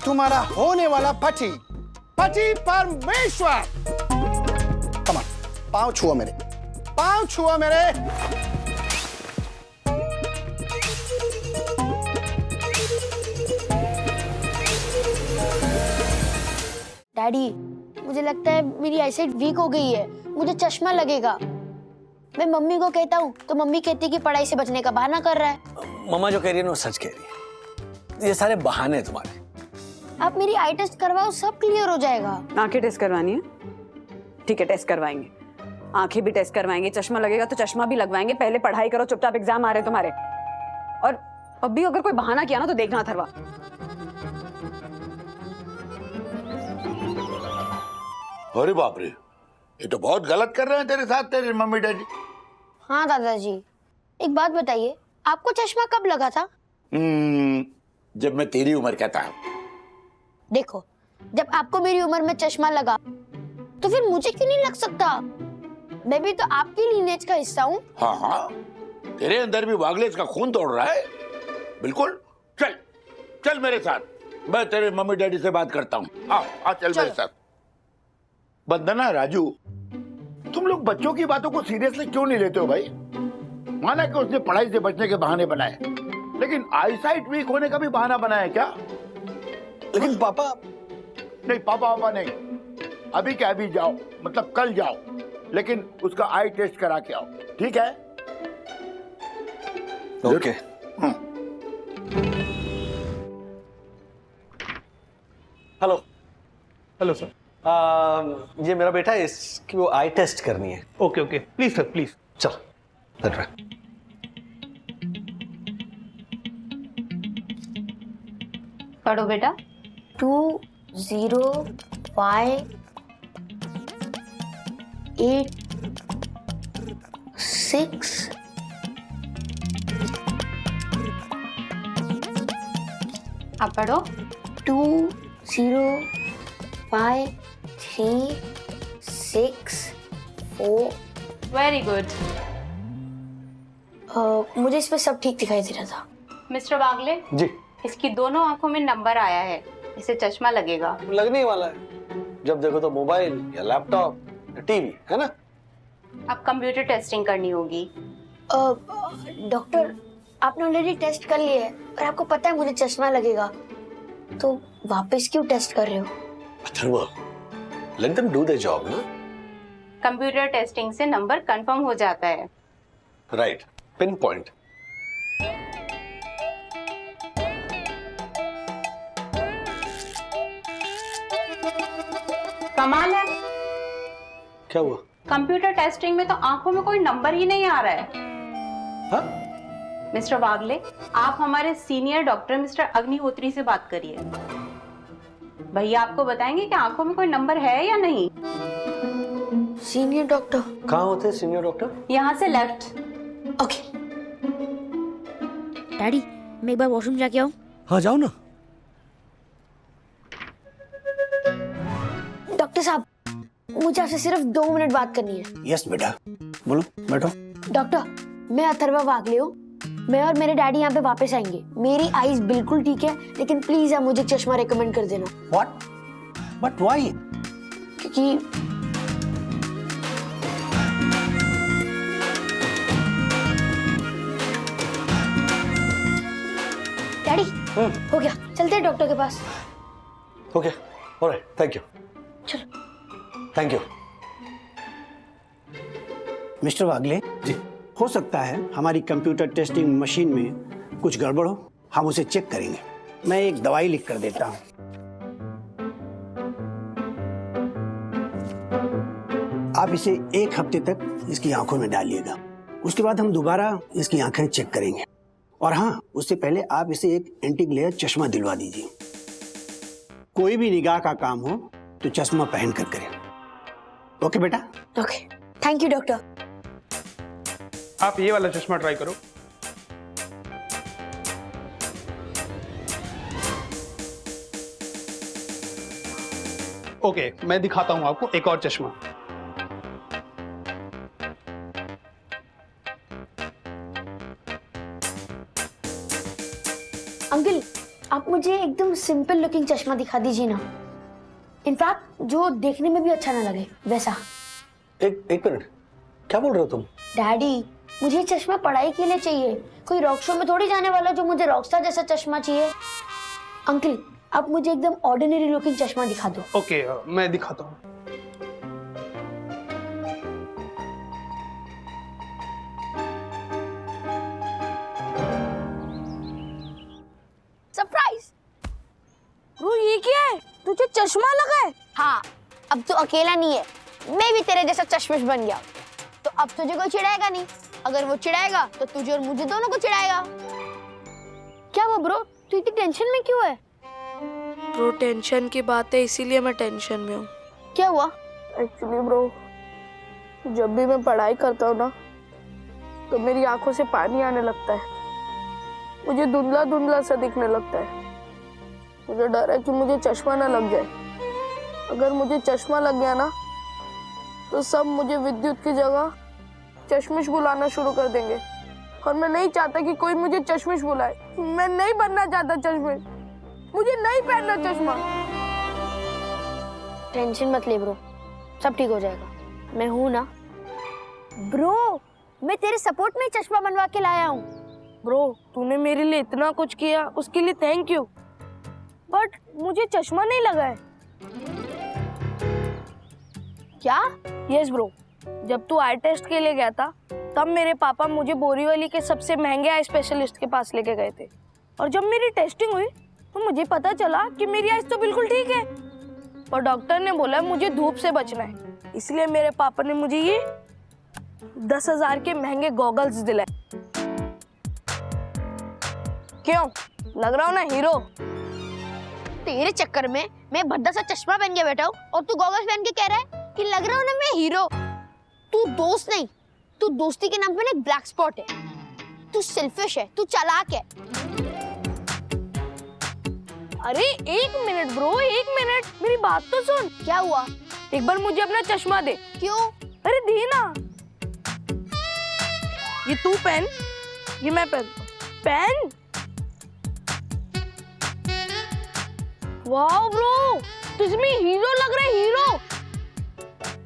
तुम्हारा होने वाला पति, पति परमेश्वर। कमान, पांव छुओ मेरे, पांव छुओ मेरे। डैडी, मुझे लगता है मेरी आईसाइट वीक हो गई है, मुझे चश्मा लगेगा। मैं मम्मी को कहता हूँ तो मम्मी कहती है कि पढ़ाई से बचने का बहाना कर रहा है। मम्मा जो कह रही है ना वो सच कह रही है। ये सारे बहाने हैं तुम्हारे। आप मेरी आई टेस्ट करवाओ, सब क्लियर हो जाएगा। आंखें टेस्ट करवानी है? ठीक है, टेस्ट करवाएंगे। आंखें भी टेस्ट करवाएंगे, चश्मा लगेगा तो चश्मा भी लगवाएंगे। पहले पढ़ाई करो, चुपचाप एग्जाम आ रहे हैं तुम्हारे। और अभी अगर कोई बहाना किया ना तो देखना अथर्वा। अरे बाप रे, ये तो बहुत गलत कर रहे हैं तेरे साथ तेरे मम्मी डैडी। हाँ दादाजी, एक बात बताइए, आपको चश्मा कब लगा था? जब मैं तेरी उम्र का था। देखो, जब आपको मेरी उम्र में चश्मा लगा तो फिर मुझे क्यों नहीं लग सकता? मैं भी तो आपकी लीनेज का हिस्सा हूँ। हाँ हाँ, तेरे अंदर भी वागलेस का खून दौड़ रहा है। बिल्कुल, चल चल मेरे साथ, मैं तेरे मम्मी डैडी से बात करता हूँ। आ चल मेरे साथ। बंदना, राजू, तुम लोग बच्चों की बातों को सीरियसली क्यों नहीं लेते हो भाई? माना कि उसने पढ़ाई से बचने के बहाने बनाए, लेकिन आईसाइट वीक होने का भी बहाना बनाया क्या? लेकिन पापा। नहीं, पापा नहीं, अभी क्या अभी जाओ, मतलब कल जाओ, लेकिन उसका आई टेस्ट करा के आओ, ठीक है? ओके। हेलो। Hello sir. ये मेरा बेटा है, इसकी वो आई टेस्ट करनी है। Okay okay, please sir please. चल दैट वे। पढ़ो बेटा। 205886। आप पढ़ो। 205364। Very good. मुझे इसमें सब ठीक दिखाई दे रहा था। मिस्टर बागले, जी। इसकी दोनों आंखों में नंबर आया है, इसे चश्मा लगेगा। लगने ही वाला है, जब देखो तो मोबाइल या लैपटॉप या टीवी, है ना? अब कंप्यूटर टेस्टिंग करनी होगी। डॉक्टर, आपने ऑलरेडी टेस्ट कर लिया है और आपको पता है मुझे चश्मा लगेगा, तो वापस क्यों टेस्ट कर रहे हो? Atharva, let them do their job ना। कंप्यूटर टेस्टिंग से नंबर कंफर्म हो जाता है। Right, pin point. कमाल है, क्या हुआ? कंप्यूटर टेस्टिंग में तो आंखों में कोई नंबर ही नहीं आ रहा है। हाँ? मिस्टर बागले, आप हमारे सीनियर डॉक्टर मिस्टर अग्निहोत्री से बात करिए। भैया आपको बताएंगे कि आंखों में कोई नंबर है या नहीं। सीनियर डॉक्टर कहाँ होते हैं सीनियर डॉक्टर? यहाँ से लेफ्ट। ओके। डैडी, मैं एक बार वॉशरूम जाके आऊँ? हाँ जाओ ना। डॉक्टर साहब, मुझे आपसे सिर्फ 2 मिनट बात करनी है। यस बेटा, बोलो, बैठो। डॉक्टर, मैं अथर्वा वागले हूँ। मैं और मेरे डैडी यहाँ पे वापस आएंगे। मेरी आईज बिल्कुल ठीक है, लेकिन प्लीज आप मुझे चश्मा रेकमेंड कर देना। व्हाट? But why? क्योंकि डैडी, हो गया, चलते हैं डॉक्टर के पास। Okay, alright, thank you. चलो। Thank you. Mister Wagle ji, हो सकता है हमारी कंप्यूटर टेस्टिंग मशीन में कुछ गड़बड़ हो, हम उसे चेक करेंगे। मैं एक दवाई लिख कर देता हूँ। आप इसे 1 हफ्ते तक इसकी आंखों में डालिएगा, उसके बाद हम दोबारा इसकी आंखें चेक करेंगे। और हाँ, उससे पहले आप इसे एक एंटी ग्लेयर चश्मा दिलवा दीजिए। कोई भी निगाह का काम हो तो चश्मा पहन कर करें। ओके बेटा? Okay, thank you doctor. आप ये वाला चश्मा ट्राई करो। ओके, मैं दिखाता हूं आपको एक और चश्मा। अंकल, आप मुझे एकदम सिंपल लुकिंग चश्मा दिखा दीजिए ना, इनफैक्ट जो देखने में भी अच्छा ना लगे वैसा। एक मिनट, क्या बोल रहे हो तुम? डैडी, मुझे ये चश्मा पढ़ाई के लिए चाहिए, कोई रॉक शो में थोड़ी जाने वाला जो मुझे रॉकस्टार जैसा चश्मा चाहिए। अंकल, आप मुझे एकदम ऑर्डिनरी लुकिंग चश्मा दिखा दो। ओके, मैं दिखाता हूँ। सरप्राइज! ब्रो ये क्या है? तुझे चश्मा लगा है? हाँ, अब तू अकेला नहीं है, मैं भी तेरे जैसा चश्मिश बन गया। तो अब तुझे कोई चिढ़ाएगा नहीं, अगर वो चिढ़ाएगा तो तुझे और मुझे दोनों को चिढ़ाएगा। क्या हुआ ब्रो, तू इतनी टेंशन में क्यों है? ब्रो टेंशन की बात है इसीलिए मैं टेंशन में हूँ। क्या हुआ? एक्चुअली ब्रो, जब भी मैं पढ़ाई करता हूँ ना तो मेरी आंखों से पानी आने लगता है, मुझे धुंधला धुंधला सा दिखने लगता है। मुझे डर है कि मुझे चश्मा ना लग जाए। अगर मुझे चश्मा लग गया ना तो सब मुझे विद्युत की जगह चश्मिश बुलाना शुरू कर देंगे, और मैं नहीं चाहता कि कोई मुझे चश्मिश बुलाए। मैं नहीं बनना चाहता चश्मिश, मुझे नहीं पहनना चश्मा। टेंशन मत ले ब्रो, सब ठीक हो जाएगा, मैं हूं ना। ब्रो, मैं तेरे सपोर्ट में चश्मा बनवा के लाया हूँ। ब्रो तूने मेरे लिए इतना कुछ किया, उसके लिए थैंक यू, बट मुझे चश्मा नहीं लगा है। क्या? यस ब्रो, जब तू आई टेस्ट के लिए गया था तब मेरे पापा मुझे बोरीवली के सबसे महंगे आई स्पेशलिस्ट के पास लेके गए थे, और जब मेरी टेस्टिंग हुई तो मुझे पता चला कि मेरी आइज तो बिल्कुल ठीक है, पर डॉक्टर ने बोला मुझे धूप से बचना है, इसलिए मेरे पापा ने मुझे ये 10,000 के महंगे गॉगल्स दिलाए। क्यों, लग रहा हूँ ना हीरो? तेरे चक्कर में मैं भद्दा सा चश्मा पहन के बैठा हूँ और तू गॉगल्स पहन के कह रहा है कि लग रहा हूँ ना मैं हीरो। तू दोस्त नहीं, तू दोस्ती के नाम पे ना एक ब्लैक स्पॉट है। तू सेल्फिश है, तू चालाक है। अरे एक मिनट ब्रो, एक मिनट, मेरी बात तो सुन। क्या हुआ? एक बार मुझे अपना चश्मा दे। क्यों? अरे दे ना, ये तू पहन, ये मैं पहन। वाह ब्रो, तुझमें हीरो लग रहा है, हीरो।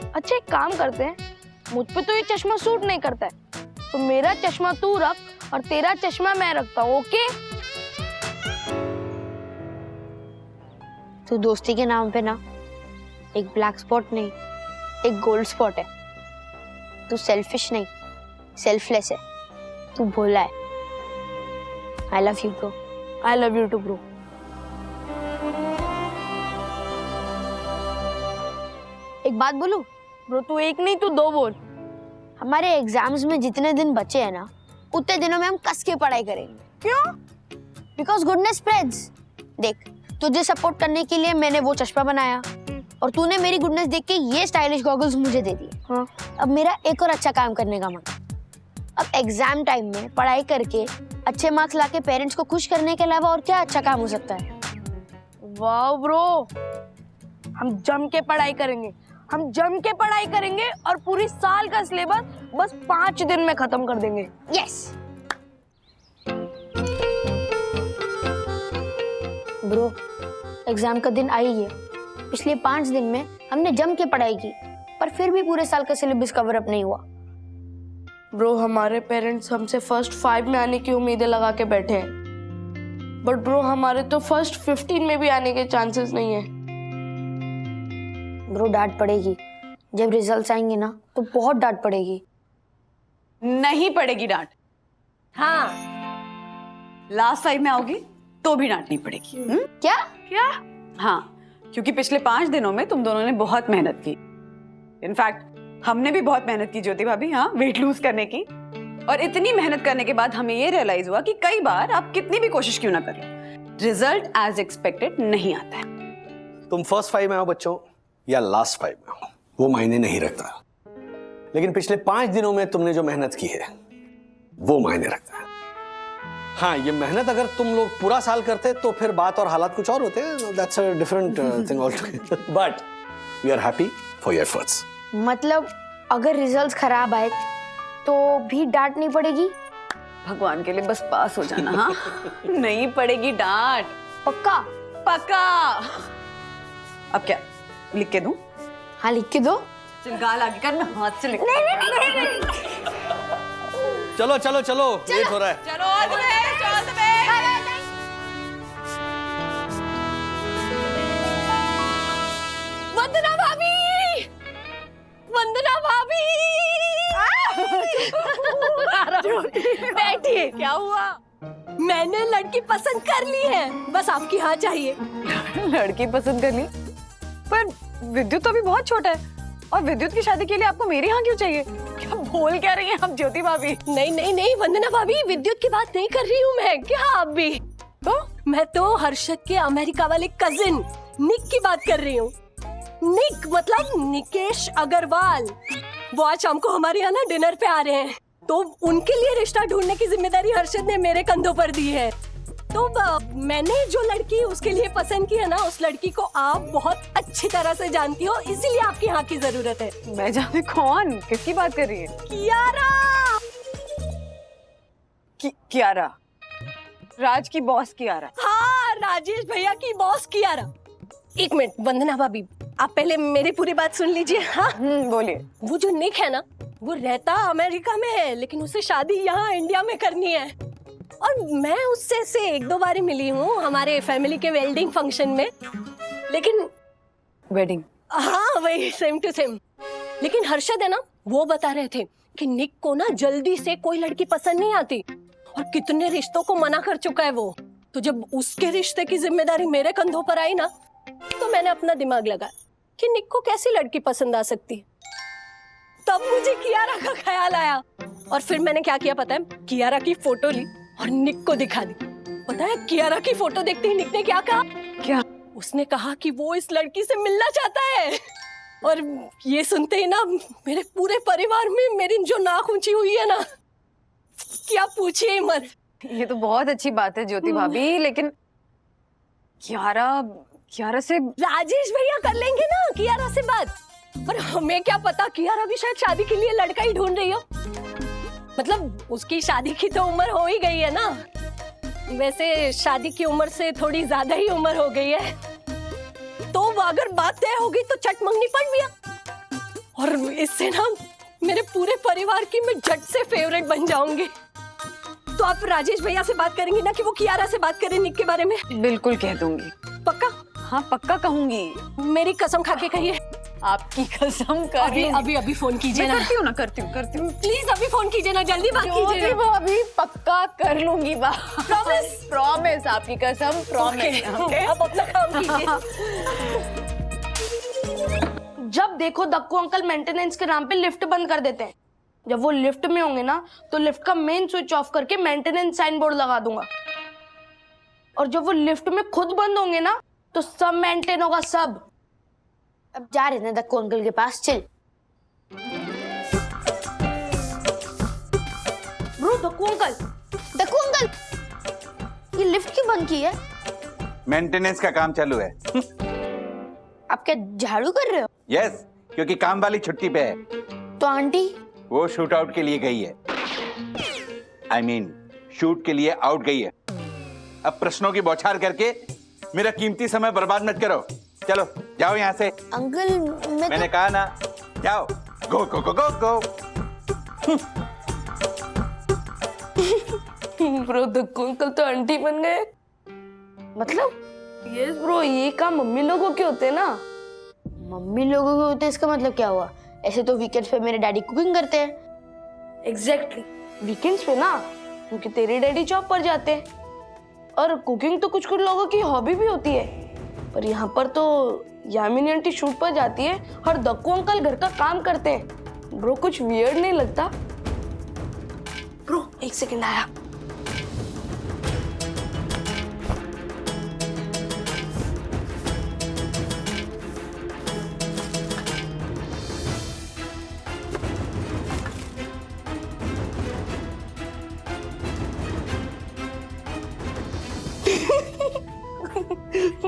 अच्छा एक काम करते हैं, मुझ पे तो ये चश्मा सूट नहीं करता है, तो मेरा चश्मा तू रख और तेरा चश्मा मैं रखता हूँ, ओके? तू दोस्ती के नाम पे ना एक ब्लैक स्पॉट नहीं, एक गोल्ड स्पॉट है। तू सेल्फिश नहीं, सेल्फलेस है, तू भोला है। I love you bro. I love you too bro. एक बात बोलूं? ब्रो तू एक नहीं तू दो बोल। हमारे एग्जाम्स में जितने दिन बचे हैं ना, उतने दिनों में हम कस के पढ़ाई करेंगे। क्यों? Because goodness spreads. देख, तुझे सपोर्ट करने के लिए मैंने वो चश्मा बनाया, और तूने मेरी गुडनेस देख के ये स्टाइलिश गॉगल्स मुझे दे दिए। हाँ। अब मेरा एक और अच्छा काम करने का मन। अब एग्जाम टाइम में पढ़ाई करके अच्छे मार्क्स लाके पेरेंट्स को खुश करने के अलावा और क्या अच्छा काम हो सकता है? वाह ब्रो, हम जम के पढ़ाई करेंगे, हम जम के पढ़ाई करेंगे और पूरी साल का सिलेबस बस 5 दिन में खत्म कर देंगे। यस ब्रो, एग्जाम का दिन आ ही है। पिछले 5 दिन में हमने जम के पढ़ाई की, पर फिर भी पूरे साल का सिलेबस कवर अप नहीं हुआ। ब्रो हमारे पेरेंट्स हमसे फर्स्ट 5 में आने की उम्मीदें लगा के बैठे हैं, बट ब्रो हमारे तो फर्स्ट 15 में भी आने के चांसेस नहीं है। ब्रो डांट पड़ेगी, जब रिजल्ट्स आएंगे ना तो बहुत डांट पड़ेगी। नहीं पड़ेगी डांट। हाँ, लास्ट 5 में आओगी तो भी डांटनी पड़ेगी। क्या? क्या? हाँ, क्योंकि पिछले 5 दिनों में तुम दोनों ने बहुत मेहनत की। इनफैक्ट हमने भी बहुत मेहनत की ज्योति भाभी, हाँ, वेट लूज करने की। और इतनी मेहनत करने के बाद हमें ये रियलाइज हुआ कि कई बार आप कितनी भी कोशिश क्यों ना करें, रिजल्ट एज एक्सपेक्टेड नहीं आता है। तुम फर्स्ट 5 में आओ बच्चों या लास्ट 5 में आओ, वो मायने नहीं रखता, लेकिन पिछले 5 दिनों में तुमने जो मेहनत की है वो मायने रखता है। हाँ, ये मेहनत अगर तुम लोग पूरा साल करते तो फिर बात और हालात कुछ और होते हैं। That's a different thing altogether, but we are happy for your efforts. मतलब अगर रिजल्ट्स खराब आए तो भी डांट नहीं पड़ेगी? भगवान के लिए बस पास हो जाना। हाँ नहीं पड़ेगी डांट। पक्का? पक्का। अब क्या लिख के दूं? हाँ लिख के दो। चल गाल आगे कर, मैं हाथ से लिख। नहीं। चलो चलो चलो, लेट हो रहा है। चलो all the best, all the best. Vandana भाभी, वंदना भाभी। बैठिए। क्या हुआ? मैंने लड़की पसंद कर ली है, बस आपकी हाँ चाहिए। लड़की पसंद कर ली? पर विद्युत तो अभी बहुत छोटा है, और विद्युत की शादी के लिए आपको मेरे यहाँ क्यों चाहिए? क्या बोल क्या रही हैं आप ज्योति भाभी? नहीं वंदना भाभी, विद्युत की बात नहीं कर रही हूँ मैं। क्या आप भी? तो मैं तो हर्षद के अमेरिका वाले कजिन निक की बात कर रही हूँ। निक मतलब निकेश अग्रवाल। वो आज शाम को हमारे यहाँ ना डिनर पे आ रहे हैं, तो उनके लिए रिश्ता ढूंढने की जिम्मेदारी हर्षद ने मेरे कंधों पर दी है। तो मैंने जो लड़की उसके लिए पसंद की है ना, उस लड़की को आप बहुत अच्छी तरह से जानती हो, इसीलिए आपकी यहाँ की जरूरत है। मैं जाने कौन, किसकी बात कर रही है? कियारा। कियारा? राज की बॉस कियारा? हाँ, राजेश भैया की बॉस कियारा। एक मिनट वंदना भाभी, आप पहले मेरी पूरी बात सुन लीजिए। हाँ बोलिए। वो जो निक है ना, वो रहता अमेरिका में है, लेकिन उसे शादी यहाँ इंडिया में करनी है। और मैं उससे से एक दो बार ही मिली हूँ हमारे फैमिली के वेडिंग फंक्शन में, लेकिन वेडिंग? हाँ वही, सेम टू सेम। लेकिन हर्षद है ना, वो बता रहे थे कि निक को ना जल्दी से कोई लड़की पसंद नहीं आती, और कितने रिश्तों को मना कर चुका है वो। तो जब उसके रिश्ते की जिम्मेदारी मेरे कंधों पर आई ना, तो मैंने अपना दिमाग लगाया कि निक को कैसी लड़की पसंद आ सकती है। तब मुझे कियारा का ख्याल आया, और फिर मैंने क्या किया पता है? कियारा की फोटो ली और निक को दिखा दी। पता है कियारा की फोटो देखते ही निक ने क्या कहा? क्या? उसने कहा कि वो इस लड़की से मिलना चाहता है। और ये सुनते ही ना मेरे पूरे परिवार में मेरी जो नाक ऊंची हुई है ना, क्या पूछिए मत। ये तो बहुत अच्छी बात है ज्योति भाभी, लेकिन कियारा से राजेश भैया कर लेंगे ना कियारा से बात। पर हमें क्या पता, कियारा भी शायद शादी के लिए लड़का ही ढूंढ रही हो। मतलब उसकी शादी की तो उम्र हो ही गई है ना। वैसे शादी की उम्र से थोड़ी ज्यादा ही उम्र हो गई है, तो अगर बात तय होगी तो चट मंगनी पड़ गया। और इससे ना मेरे पूरे परिवार की मैं झट से फेवरेट बन जाऊंगी। तो आप राजेश भैया से बात करेंगी ना कि वो कियारा से बात करें निक के बारे में? बिल्कुल कह दूंगी। पक्का? हाँ पक्का कहूंगी। मेरी कसम खा के कहिए। आपकी कसम कर। अभी फोन कीजिए ना। करती हूँ। प्लीज अभी फोन कीजिए ना, जल्दी बात कीजिए ना। भाभी पक्का कर लूंगी बात। प्रॉमिस आपकी कसम, प्रॉमिस। अब अपना काम कीजिए। जब देखो दक्कू अंकल मेंटेनेंस के नाम पे लिफ्ट बंद कर देते हैं। जब वो लिफ्ट में होंगे ना, तो लिफ्ट का मेन स्विच ऑफ करके मेंटेनेंस साइन बोर्ड लगा दूंगा। और जब वो लिफ्ट में खुद बंद होंगे ना, तो सब मेंटेन होगा, सब। अब जा रहे हैं दक्कू अंकल के पास, चल। ब्रो दक्कू अंकल, ये लिफ्ट क्यों बंद की है? मेंटेनेंस का काम चालू है। आप क्या झाड़ू कर रहे हो? यस, क्योंकि काम वाली छुट्टी पे है। तो आंटी? वो शूट आउट के लिए गई है। I mean, शूट के लिए आउट गई है। अब प्रश्नों की बौछार करके मेरा कीमती समय बर्बाद मत करो। चलो जाओ यहाँ से। अंकल मैंने कहा ना, जाओ। गो गो गो गो गो। ब्रो दक्कू अंकल तो आंटी बन गए। मतलब? यस ब्रो, ये काम मम्मी लोगों के होते हैं ना। मम्मी लोगों के होते, इसका मतलब क्या हुआ? ऐसे तो वीकेंड्स पे मेरे डैडी कुकिंग करते हैं। एग्जैक्टली, वीकेंड्स पे ना, क्योंकि तेरे डैडी जॉब पर जाते हैं। और कुकिंग तो कुछ कुछ लोगों की हॉबी भी होती है, पर यहाँ पर तो यामिनी आंटी शूट पर जाती है और दक्कू अंकल घर का काम करते हैं। ब्रो कुछ वियर्ड नहीं लगता? ब्रो एक सेकंड आया।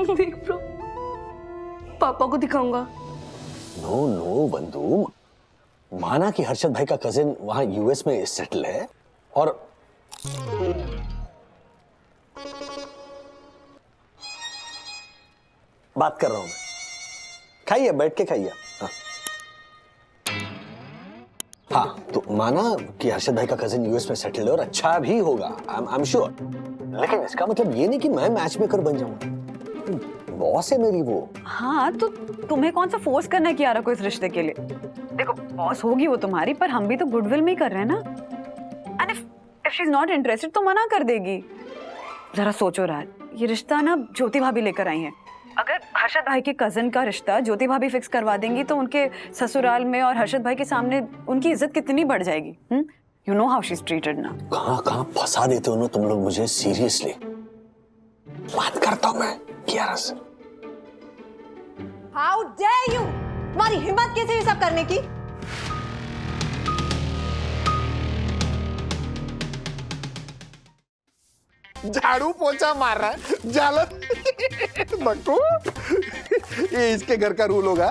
देख ब्रो, पापा को दिखाऊंगा। नो नो बंधु, माना कि हर्षद भाई का कजिन वहां यूएस में सेटल है, और बात कर रहा हूं मैं। खाइए, बैठ के खाइए। हाँ हाँ, तो माना कि हर्षद भाई का कजिन यूएस में सेटल है और अच्छा भी होगा, आई एम श्योर। लेकिन इसका मतलब ये नहीं कि मैं मैच मेकर बन जाऊंगा। बॉस है मेरी वो। हाँ, तो तुम्हें कौन सा फोर्स करना है कियारा को इस रिश्ते के लिए? देखो, बॉस होगी वो तुम्हारी, पर हम भी तो गुडविल में ही कर रहे हैं ना। And if she is not interested तो मना कर देगी। जरा सोचो राज, ये रिश्ता ना ज्योति भाभी लेकर आई हैं। अगर हर्षद भाई के कजन का रिश्ता ज्योति भाभी फिक्स करवा देंगी तो उनके ससुराल में और हर्षद भाई के सामने उनकी इज्जत कितनी बढ़ जाएगी। You know how she is treated ना। कहाँ फंसा देते हो ना तुम लोग मुझे। सीरियसली बात करता हूँ मैं कियारा से। हाउ डेयर यू, तुम्हारी हिम्मत कैसे ये सब करने की? झाड़ू पोछा मार रहा है जालर। बक्कू, ये इसके घर का रूल होगा।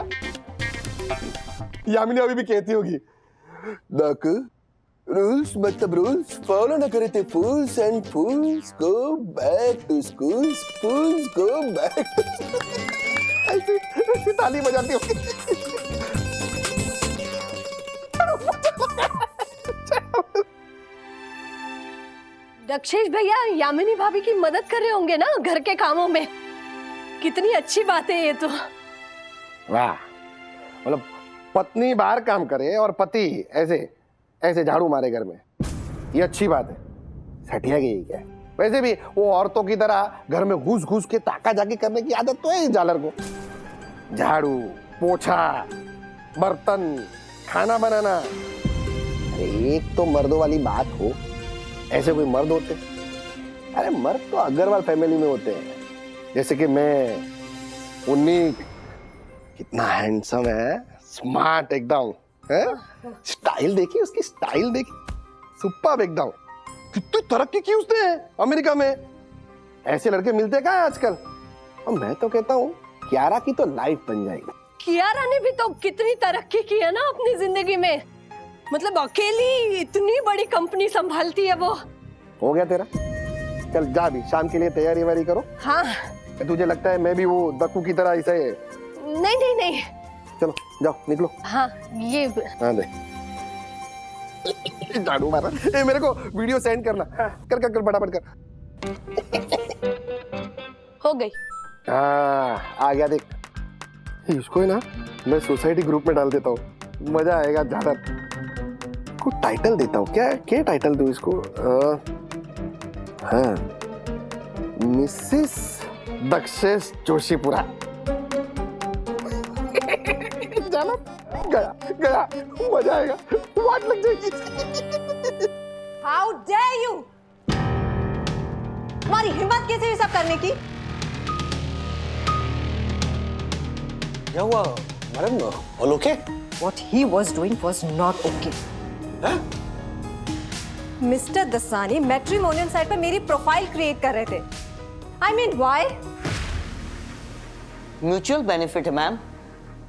यामिनी अभी भी कहती होगी, बक्कू रूल्स मतलब रूल्स फॉलो न करे थे fools and fools go back to schools, fools go back. ऐसी ताली बजाती होगी। दक्षेश भैया यामिनी भाभी की मदद कर रहे होंगे ना घर के कामों में। कितनी अच्छी बात है ये तो। वाह, मतलब पत्नी बाहर काम करे और पति ऐसे ऐसे झाड़ू मारे घर में, ये अच्छी बात है। सटिया गई क्या? वैसे भी वो औरतों की तरह घर में घुस घुस के ताका जाकी करने की आदत तो है इस जालर को। झाड़ू पोछा, बर्तन, खाना बनाना। अरे एक तो मर्दों वाली बात हो, ऐसे कोई मर्द होते? अरे मर्द तो अग्रवाल फैमिली में होते हैं, जैसे कि मैं, उन्नीक। कितना हैंडसम है, स्मार्ट एकदम है। स्टाइल देखी उसकी, स्टाइल देखी, सुपर्ब एकदम। कितनी तरक्की की उसने अमेरिका में। ऐसे लड़के मिलते कहाँ आजकल। और मैं तो कहता हूँ कियारा की तो लाइफ बन जाएगी। कियारा ने भी तो कितनी तरक्की की है ना अपनी जिंदगी में। मतलब अकेली इतनी बड़ी कंपनी संभालती है वो। हो गया तेरा, चल जा भी, शाम के लिए तैयारी वारी करो। हाँ। तुझे लगता है मैं भी वो दक्कू की तरह ऐसे? नहीं नहीं नहीं। चलो जाओ, निकलो। हाँ ये हाँ दे झाड़ू मारा। ए, मेरे को वीडियो सेंड करना। कर कर कर फटाफट कर। हो गई। हाँ आ गया, देख। इसको है ना मैं सोसाइटी ग्रुप में डाल देता हूँ, मजा आएगा ज्यादा। को टाइटल देता हूँ। क्या टाइटल दूँ इसको? हाँ, मिसेस दक्षेश जोशीपुरा। गया गया, मजा आएगा, वाट लग जाएगी। हाउ डेयर यू, तुम्हारी हिम्मत कैसे ये सब करने की? क्या हुआ madam, all okay? What he was doing was not okay. Mister Dasani matrimonial site पर मेरी प्रोफाइल क्रिएट कर रहे थे। I mean why? Mutual benefit है मैम।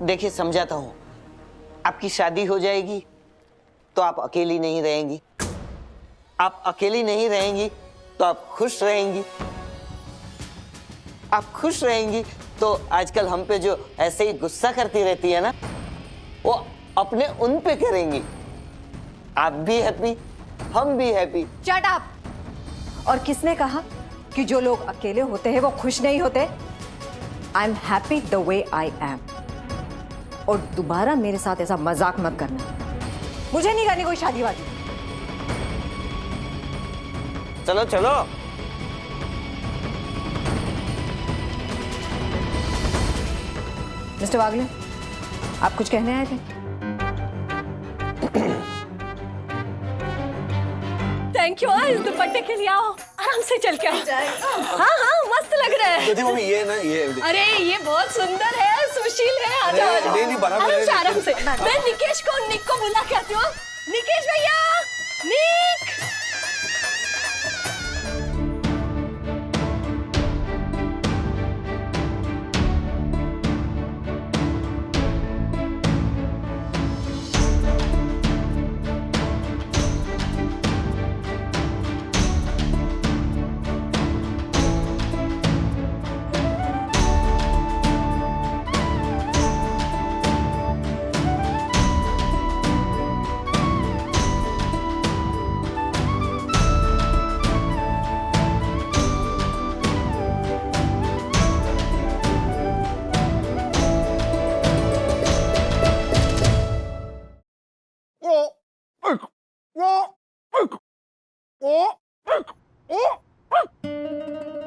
देखिए समझाता हूँ, आपकी शादी हो जाएगी तो आप अकेली नहीं रहेंगी, आप अकेली नहीं रहेंगी तो आप खुश रहेंगी, आप खुश रहेंगी तो आजकल हम पे जो ऐसे ही गुस्सा करती रहती है ना, वो अपने उन पे करेंगी। आप भी हैप्पी, हम भी हैप्पी। Shut up! और किसने कहा कि जो लोग अकेले होते हैं वो खुश नहीं होते? I'm happy the way I am. और दोबारा मेरे साथ ऐसा मजाक मत करना। मुझे नहीं करनी कोई शादी वादी। चलो चलो। मिस्टर वागले, आप कुछ कहने आए थे? Thank you. इस दुपट्टे के लिए आओ, आराम से चल के आओ। हाँ हाँ मस्त लग रहा है। तो मम्मी ये ना ये अरे ये बहुत सुंदर है, सुशील है। आ जाओ आराम से आराम से। मैं निकेश को, निक को बुला के आती हूँ। निकेश भैया, निक।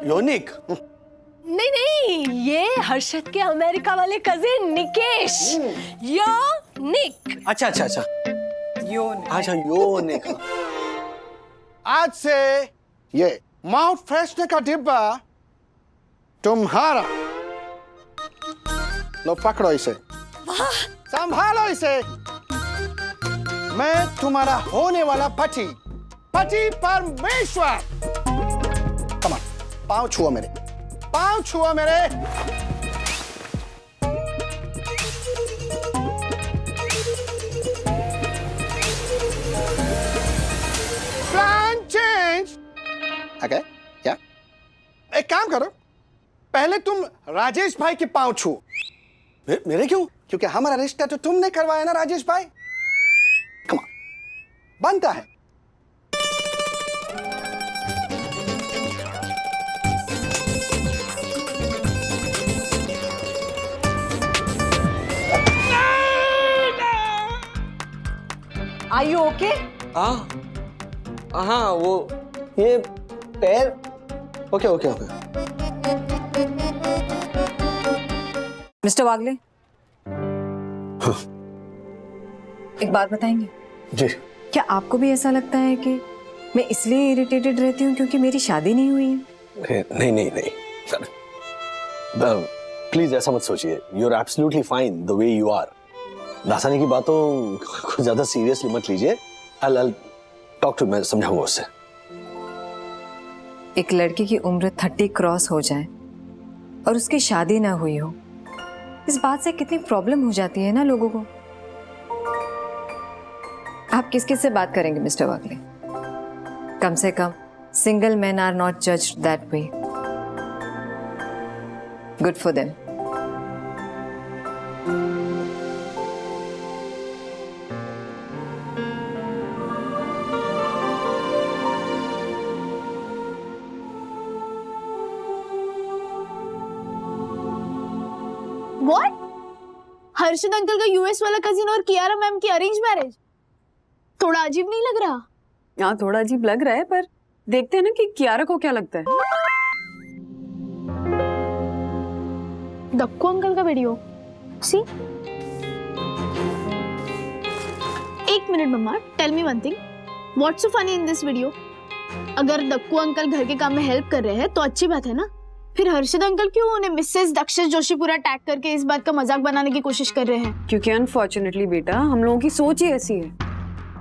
योनिक। नहीं नहीं, ये हर्षद के अमेरिका वाले कजिन निकेश। योनिक। अच्छा अच्छा अच्छा, अच्छा योनिक। आज से ये माउथ फ्रेशनर का डिब्बा तुम्हारा। लो पकड़ो इसे, संभालो इसे। मैं तुम्हारा होने वाला पति परमेश्वर। कम ऑन, पाँव छुओ मेरे, पाँव छुओ मेरे। Plan change. ओके, क्या? एक काम करो, पहले तुम राजेश भाई के पाँव छुओ। मेरे क्यों? क्योंकि हमारा रिश्ता तो तुमने करवाया ना राजेश भाई। कम ऑन, बनता है। Are you okay? हाँ वो ये पैर। Okay okay okay. मिस्टर वागले, एक बात बताएंगे? जी। क्या आपको भी ऐसा लगता है कि मैं इसलिए इरिटेटेड रहती हूँ क्योंकि मेरी शादी नहीं हुई है? नहीं नहीं नहीं सर, प्लीज ऐसा मत सोचिए। You are absolutely fine the way you are. Dasani की बातों को ज्यादा सीरियसली मत लीजिए। I'll talk to, मैं समझाऊंगा उससे। एक लड़की की उम्र 30 क्रॉस हो जाए और उसकी शादी ना हुई हो, इस बात से कितनी प्रॉब्लम हो जाती है ना लोगों को। आप किस किस से बात करेंगे मिस्टर वागले? कम से कम single men are not judged that way. Good for them. What? Harshad uncle का यूएस वाला कजिन और कियारा मैम की अरेंज मैरिज? थोड़ा अजीब नहीं लग रहा? हाँ थोड़ा अजीब लग रहा है, पर देखते हैं ना कि कियारा को क्या लगता है। दक्कू अंकल का वीडियो सी। एक minute mamma, tell me one thing, what's so funny in this video? अगर दक्कू अंकल घर के काम में हेल्प कर रहे हैं तो अच्छी बात है ना, फिर हर्षद अंकल क्यों उन्हें मिसेस दक्षिश जोशी पूरा टैग करके इस बात का मजाक बनाने की कोशिश कर रहे हैं? क्योंकि अनफॉर्चुनेटली बेटा हम लोगों की सोच ही ऐसी है।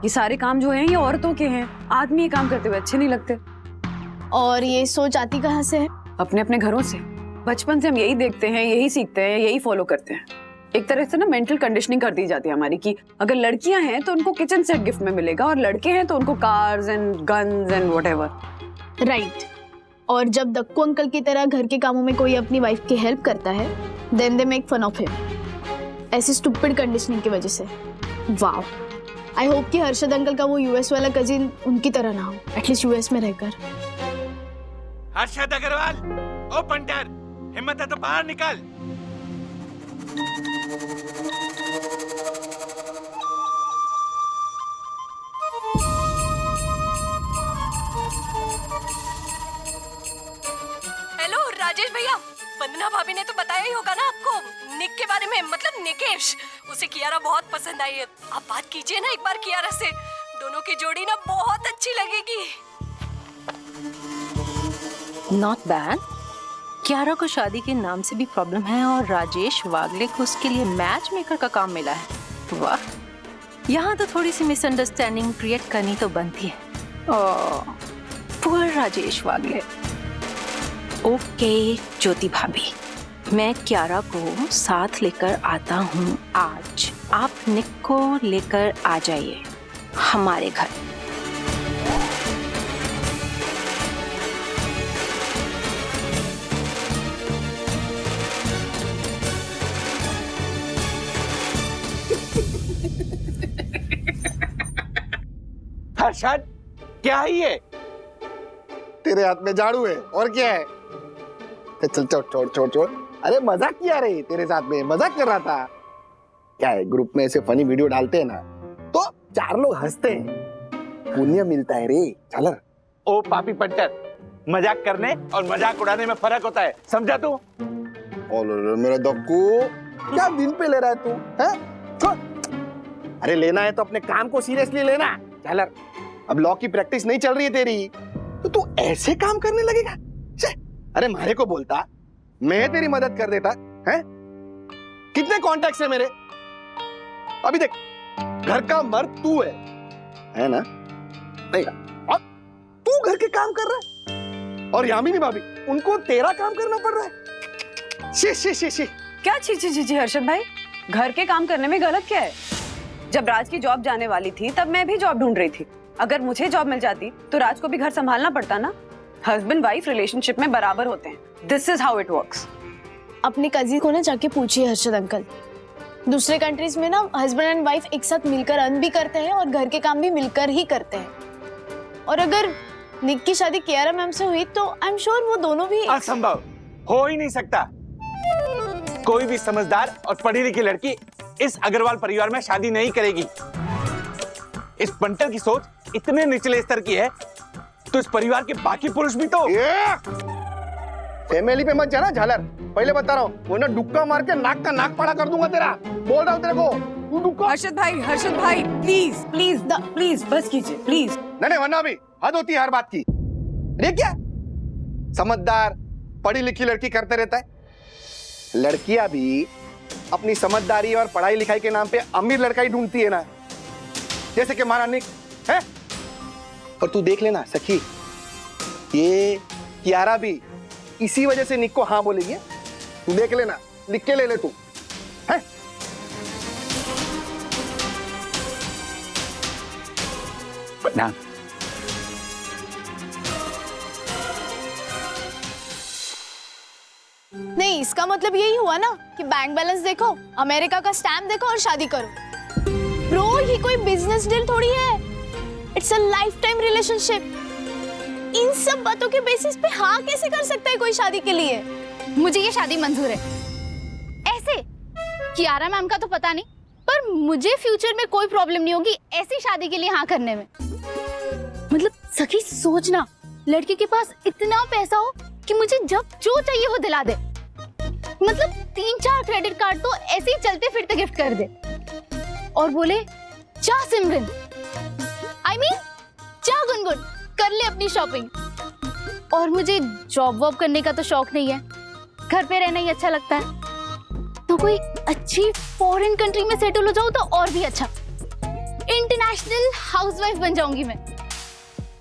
ये सारे काम जो हैं ये औरतों के हैं, आदमी ये काम करते हुए अच्छे नहीं लगते। और ये सोच आती कहाँ से है? अपने अपने घरों से। बचपन से हम यही देखते हैं, यही सीखते हैं, यही फॉलो करते हैं। एक तरह से ना मेंटल कंडीशनिंग कर दी जाती है हमारी कि अगर लड़कियां हैं तो उनको किचन सेट गिफ्ट में मिलेगा और लड़के हैं तो उनको cars and guns and whatever. Right. और जब दक्कू अंकल की तरह घर के कामों में कोई अपनी वाइफ की हेल्प करता है, then they make fun of him. ऐसी स्टूपिड कंडीशनिंग की वजह से। वाओ, आई होप कि हर्षद अंकल का वो यूएस वाला कजिन उनकी तरह ना हो, एटलीस्ट यूएस में रहकर। हर्षद अग्रवाल, ओ पंटर, हिम्मत है तो बाहर निकल। हेलो राजेश भैया, वंदना भाभी ने तो बताया ही होगा ना आपको निक के बारे में, मतलब निकेश। उसे कियारा बहुत पसंद आई है। आप बात कीजिए ना एक बार कियारा से, दोनों की जोड़ी ना बहुत अच्छी लगेगी। Not bad. कियारा को शादी के नाम से भी प्रॉब्लम है और राजेश वागले को उसके लिए मैच मेकर का काम मिला है। वाह, यहाँ तो थोड़ी सी मिसअंडरस्टैंडिंग क्रिएट करनी तो बनती है। ओह, पुअर राजेश वागले। ओके ज्योति भाभी, मैं कियारा को साथ लेकर आता हूँ आज। आप निक को लेकर आ जाइए हमारे घर। हर्षद, क्या है ये? तेरे हाथ में झाड़ू है और क्या है? चल छोड़ छोड़ छोड़ छोड़। अरे मजाक किया रे, तेरे साथ में मजाक कर रहा था। क्या है, ग्रुप में ऐसे फनी वीडियो डालते हैं ना तो 4 लोग हंसते हैं, पुण्य मिलता है रे। चल ओ पापी पंटर, मजाक करने और मजाक उड़ाने में फर्क होता है, समझा तू? ओले मेरा दक्कू, क्या दिन पे ले रहा है तू? हैं? छोड़। अरे लेना है तो अपने काम को सीरियसली लेना। झालर, अब लॉ की प्रैक्टिस नहीं चल रही है तेरी, तो तू ऐसे काम करने लगेगा? अरे मारे को बोलता, मैं तेरी मदद कर देता। हैं? कितने कॉन्टैक्ट्स है मेरे? अभी देख, घर का मर्द तू है ना? नहीं, और तू घर के काम कर रहा है और यामिनी भाभी, उनको तेरा काम करना पड़ रहा है। She she she she. क्या छी छी छी छी हर्षद भाई, घर के काम करने में गलत क्या है? जब राज की जॉब जाने वाली थी तब मैं भी जॉब ढूंढ रही थी। अगर मुझे जॉब मिल जाती तो राज को भी घर संभालना पड़ता ना। हस्बैंड वाइफ रिलेशनशिप में बराबर होते हैं। This is how it works. अपने कजिन को ना जाके पूछिए हर्षद अंकल, दूसरे कंट्रीज में ना हस्बैंड एंड वाइफ एक साथ मिलकर अर्न भी करते हैं और घर के काम भी मिलकर ही करते हैं। और अगर निक की शादी कियारा मैम से हुई तो आई एम श्योर वो दोनों भी असंभव, हो ही नहीं सकता। कोई भी समझदार और पढ़ी लिखी लड़की इस अग्रवाल परिवार में शादी नहीं करेगी। इस पंटर की सोच इतने निचले स्तर की है तो इस परिवार के बाकी पुरुष भी तो। फैमिली पे मत जाना झालर, पहले बता रहा हूँ, वो ना डुक्का मार के नाक का नाक पड़ा कर दूंगा तेरा। बोल रहा हूँ तेरे को, तू डुक्का। हर्षद भाई प्लीज प्लीज प्लीज बस कीजिए प्लीज। नहीं वरना भी हद होती है हर बात की। ये क्या समझदार पढ़ी लिखी लड़की करते रहता है? लड़कियां भी अपनी समझदारी और पढ़ाई लिखाई के नाम पे अमीर लड़का ही ढूंढती है ना, जैसे कि हमारा निक है। और तू देख लेना सखी, ये कियारा भी इसी वजह से निक को हाँ बोलेगी। तू देख लेना, लिख के ले ले तू। है प्रणाम। नहीं, इसका मतलब यही हुआ ना कि बैंक बैलेंस देखो, अमेरिका का स्टैम्प देखो और शादी करो। ब्रो, ये कोई बिजनेस डील थोड़ी है, it's a life time relationship. इन सब बातों के बेसिस पे हाँ कैसे कर सकता है कोई शादी के लिए? मुझे ये शादी मंजूर है। ऐसे कियारा मैम का तो पता नहीं, पर मुझे फ्यूचर में कोई प्रॉब्लम नहीं होगी ऐसी शादी के लिए हाँ करने में। मतलब सखी सोचना, लड़के के पास इतना पैसा हो कि मुझे जब जो चाहिए वो दिला दे। मतलब 3-4 क्रेडिट कार्ड तो ऐसे ही चलते फिरते गिफ्ट कर दे और बोले जा सिमरन, I mean, जा गुनगुन, कर ले अपनी शॉपिंग। और मुझे जॉब वॉब करने का तो शौक नहीं है, घर पे रहना ही अच्छा लगता है। तो कोई अच्छी फॉरेन कंट्री में सेटल हो जाऊं तो और भी अच्छा। इंटरनेशनल हाउसवाइफ बन जाऊंगी मैं।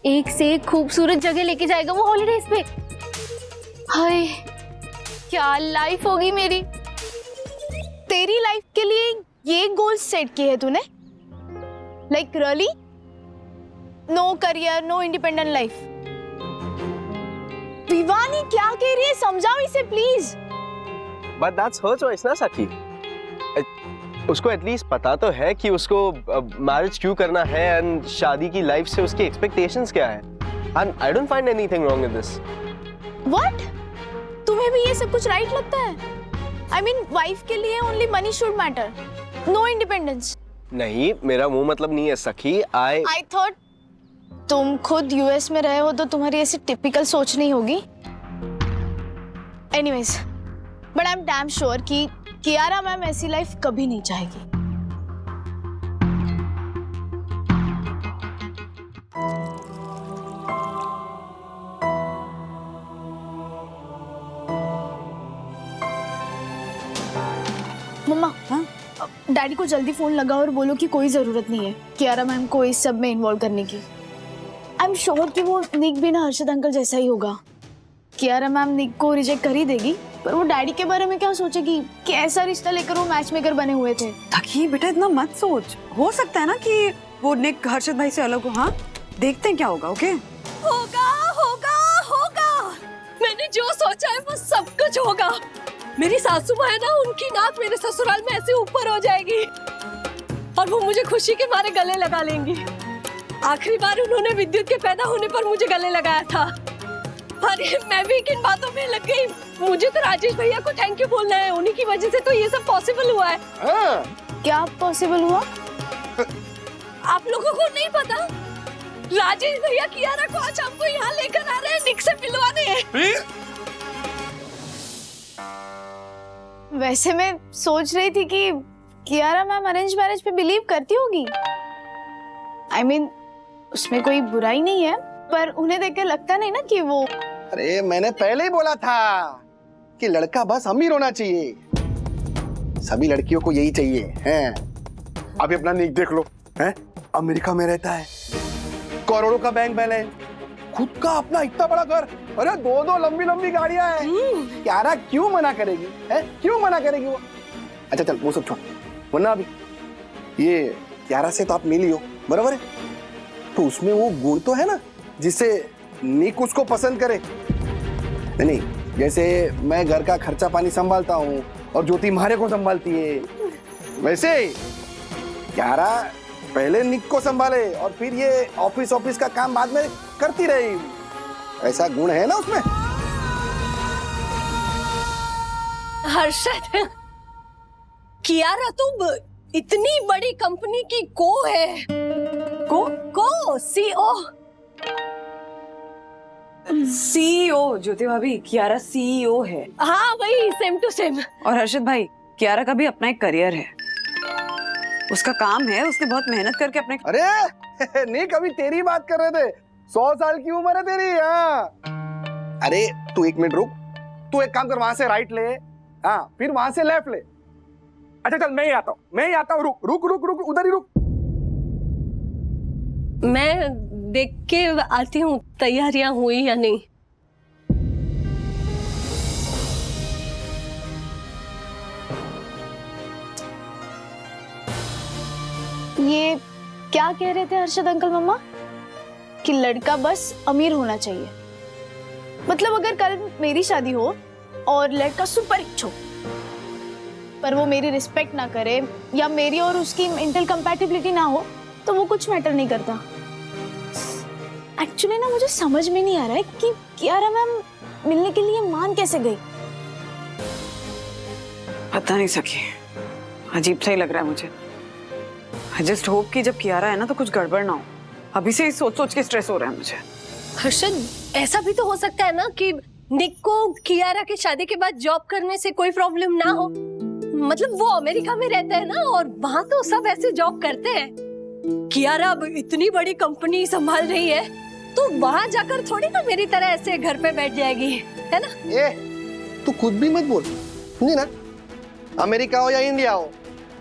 एक से एक खूबसूरत जगह लेके जाएगा वो हॉलिडेज पे। हाय क्या लाइफ होगी मेरी। तेरी लाइफ के लिए ये गोल सेट किए है तूने? Like really? No career, no independent life. Vivani क्या कह रही है, समझाओ इसे please. But that's her choice ना सखी। उसको एटलीस्ट पता तो है कि उसको मैरिज क्यों करना है एंड शादी की लाइफ से उसकी एक्सपेक्टेशंस क्या है। And I don't find anything wrong in this. What? तुम्हें भी ये सब कुछ राइट लगता है? I mean, वाइफ के लिए only money should matter, no independence. नहीं, मेरा वो मतलब नहीं है सखी। I thought तुम खुद यूएस में रहे हो तो तुम्हारी ऐसी टिपिकल सोच नहीं होगी। Anyways, but I'm damn sure कि कियारा मैम ऐसी लाइफ कभी नहीं चाहेगी। मम्मा, डैडी को जल्दी फोन लगाओ और बोलो कि कोई जरूरत नहीं है कियारा मैम को इस सब में इन्वॉल्व करने की। आई एम श्योर कि वो निक भी ना हर्षद अंकल जैसा ही होगा। कियारा मैम निक को रिजेक्ट कर ही देगी, पर वो डैडी के बारे में क्या सोचेगी कि ऐसा रिश्ता लेकर वो मैच मेकर बने हुए थे। तकी बेटा इतना मत सोच, हो सकता है ना कि वो निक हर्षद भाई से अलग हो। हाँ देखते हैं क्या होगा। ओके होगा होगा होगा, मैंने जो सोचा है वो सब कुछ होगा। मेरी सासू माँ है ना, उनकी नाक मेरे ससुराल में ऐसे ऊपर हो जाएगी और वो मुझे खुशी के मारे गले लगा लेंगी। आखिरी बार उन्होंने विद्युत के पैदा होने पर मुझे गले लगाया था। अरे मैं भी किन बातों में लग गई। मुझे तो राजेश भैया को थैंक यू बोलना है, उन्हीं की वजह से तो ये सब पॉसिबल हुआ है। क्या पॉसिबल हुआ? आप लोगों को नहीं पता? राजेश भैया कियारा को आज हमको यहाँ लेकर आ रहे हैं निक से मिलवाने। वैसे मैं सोच रही थी कि कियारा मैम अरेंज मैरिज पे बिलीव करती होगी। I mean, उसमें कोई बुराई नहीं है, पर उन्हें देखकर लगता नहीं ना कि वो। अरे मैंने पहले ही बोला था कि लड़का बस अमीर होना चाहिए, सभी लड़कियों को यही चाहिए हैं। अभी अपना निक देख लो, हैं? अमेरिका में रहता है, करोड़ों का बैंक बैलेंस, खुद का अपना इतना बड़ा घर, अरे दो लंबी लंबी गाड़ियां हैं। कियारा क्यों मना करेगी, है? क्यों मना करेगी वो? अच्छा चल वो सब छोड़, वरना अभी ये कियारा से तो आप मिली हो, बराबर है? तो उसमें वो गुण तो है ना जिससे निक उसको पसंद करे। नहीं, जैसे मैं घर का खर्चा पानी संभालता हूँ और ज्योति मारे को संभालती है, वैसे कियारा पहले निक को संभाले और फिर ये ऑफिस का काम बाद में करती रही। ऐसा गुण है ना उसमें। हर्षद, कियारा तुम इतनी बड़ी कंपनी की को है। को सीईओ ज्योति भाभी, कियारा सीईओ है। हाँ वही, सेम टू सेम। और हर्षद भाई, कियारा का भी अपना एक करियर है, उसका काम है, उसने बहुत मेहनत करके अपने। अरे निक अभी तेरी बात कर रहे थे, 100 साल की उम्र है तेरी। हाँ अरे तू 1 मिनट रुक, तू एक काम कर, वहां से राइट ले, हाँ फिर वहां से लेफ्ट ले। अच्छा चल मैं ही आता हूँ, रुक उधर ही रुक। मैं देख के आती हूँ तैयारियां हुई या नहीं। ये क्या कह रहे थे हर्षद अंकल मम्मा कि लड़का बस अमीर होना चाहिए? मतलब अगर कल मेरी शादी हो और लड़का सुपर रिच हो पर वो मेरी रिस्पेक्ट ना करे या मेरी और उसकी मेंटल कंपैटिबिलिटी ना हो तो वो कुछ मैटर नहीं करता। एक्चुअली ना मुझे समझ में नहीं आ रहा है कि कियारा मैम मिलने के लिए मान कैसे गई। पता नहीं सकी, अजीब सा ही लग रहा है मुझे। I just hope कि जब कियारा है ना तो कुछ गड़बड़ ना हो। अभी से ही सोच के स्ट्रेस हो रहा है मुझे। हर्षद, ऐसा भी तो हो सकता है ना कि निक को कियारा की शादी के बाद जॉब करने से कोई प्रॉब्लम ना हो। मतलब वो अमेरिका में रहता है ना, और वहाँ तो सब ऐसे जॉब करते हैं। कियारा अब इतनी बड़ी कंपनी संभाल रही है तो वहाँ जाकर थोड़ी ना मेरी तरह ऐसे घर पे बैठ जाएगी, है ना? तू खुद भी मत बोल, समझी ना? अमेरिका हो या इंडिया हो,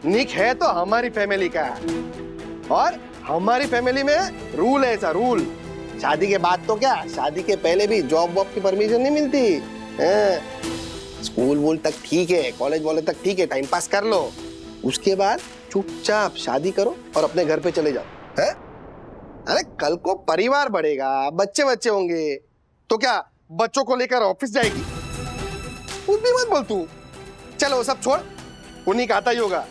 निक है तो हमारी फैमिली का, और हमारी फैमिली में रूल है ऐसा रूल। शादी के बाद तो क्या, शादी के पहले भी जॉब वॉब की परमिशन नहीं मिलती। स्कूल वूल तक ठीक है, कॉलेज वॉलेज तक ठीक है, टाइम पास कर लो, उसके बाद चुपचाप शादी करो और अपने घर पे चले जाओ, है? अरे कल को परिवार बढ़ेगा, बच्चे होंगे, तो क्या बच्चों को लेकर ऑफिस जाएगी? कुछ भी मत बोल तू। चलो सब छोड़, उन्हीं का आता ही होगा।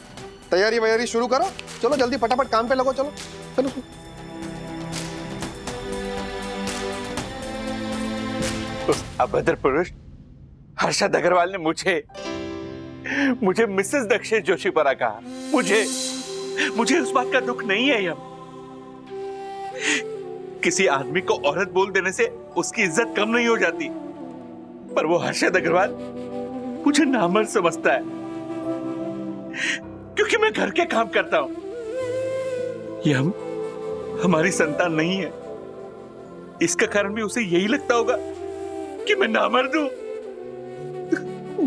तैयारी वैयारी शुरू करो, चलो जल्दी फटाफट काम पे लगो, चलो चलो। उस अभद्र पुरुष हर्षद अग्रवाल ने मुझे मिसेस दक्षिण जोशीपुरा कहा। मुझे उस बात का दुख नहीं है। यम किसी आदमी को औरत बोल देने से उसकी इज्जत कम नहीं हो जाती, पर वो हर्षद अग्रवाल मुझे नामर्द समझता है क्योंकि मैं घर के काम करता हूं। यम हमारी संतान नहीं है, इसका कारण भी उसे यही लगता होगा कि मैं नामर्द हूं।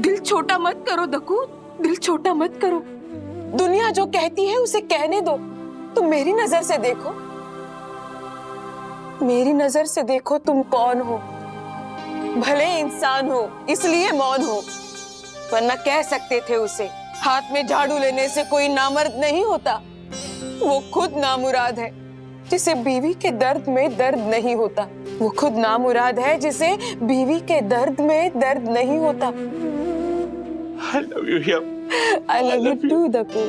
दिल छोटा मत करो दकू, दिल छोटा मत करो। दुनिया जो कहती है उसे कहने दो। तुम मेरी नजर से देखो, मेरी नजर से देखो तुम कौन हो। भले इंसान हो इसलिए मौन हो, वरना कह सकते थे उसे हाथ में झाड़ू लेने से कोई नामर्द नहीं होता। वो खुद नामुराद है जिसे बीवी के दर्द में दर्द नहीं होता। वो खुद नामुराद है जिसे बीवी के दर्द में दर्द नहीं होता। I love you, Yam. I love you too, दकू।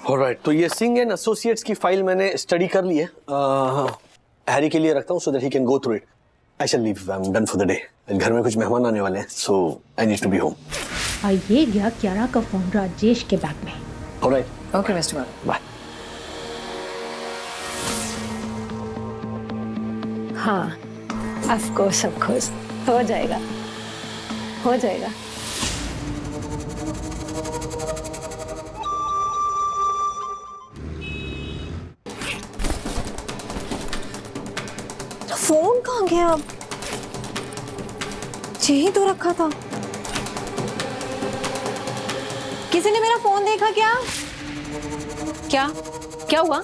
Alright, तो ये सिंह एंड एसोसिएट्स की फाइल मैंने स्टडी कर ली है। हैरी के लिए रखता हूँ so that he can go through it. I shall leave. I'm done for the day. घर में कुछ मेहमान आने वाले हैं, so I need to be home. और ये गया कियारा का फोन राजेश के बैग में। Alright. Okay, Mr. Bhatt. Bye. हाँ, ऑफ कोर्स हो जाएगा, हो जाएगा। फोन कहाँ गया अब? यही तो रखा था। किसी ने मेरा फोन देखा क्या? क्या क्या हुआ?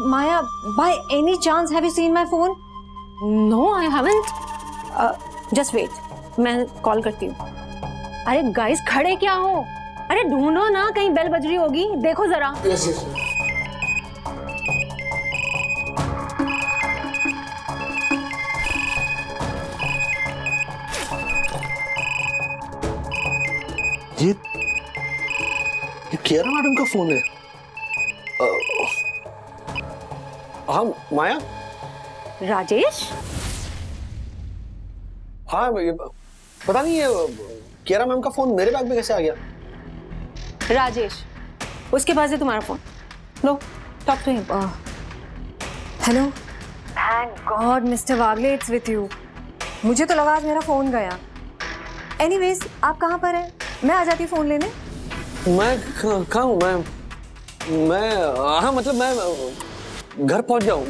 माया, by any chance have you seen my phone? No, I haven't. Just wait, मैं कॉल करती हूँ। अरे गाइस, खड़े क्या हो? अरे ढूंढो ना, कहीं बेल बज रही होगी, देखो जरा। Yes yes. ये कियारा मैडम का फोन है। हाँ माया। राजेश? हाँ पता नहीं, ये कियारा मैम का फोन मेरे बैग में कैसे आ गया? राजेश, उसके पास है तुम्हारा फोन, लो talk to him. Hello. Thank god mister Wagle it's with you. मुझे तो लगा आज मेरा फोन गया। एनीवेज, आप कहाँ पर हैं? मैं आ जाती हूँ फोन लेने। मैं कहाँ हूँ? मैं हाँ मतलब मैं घर पहुँच जाऊँ।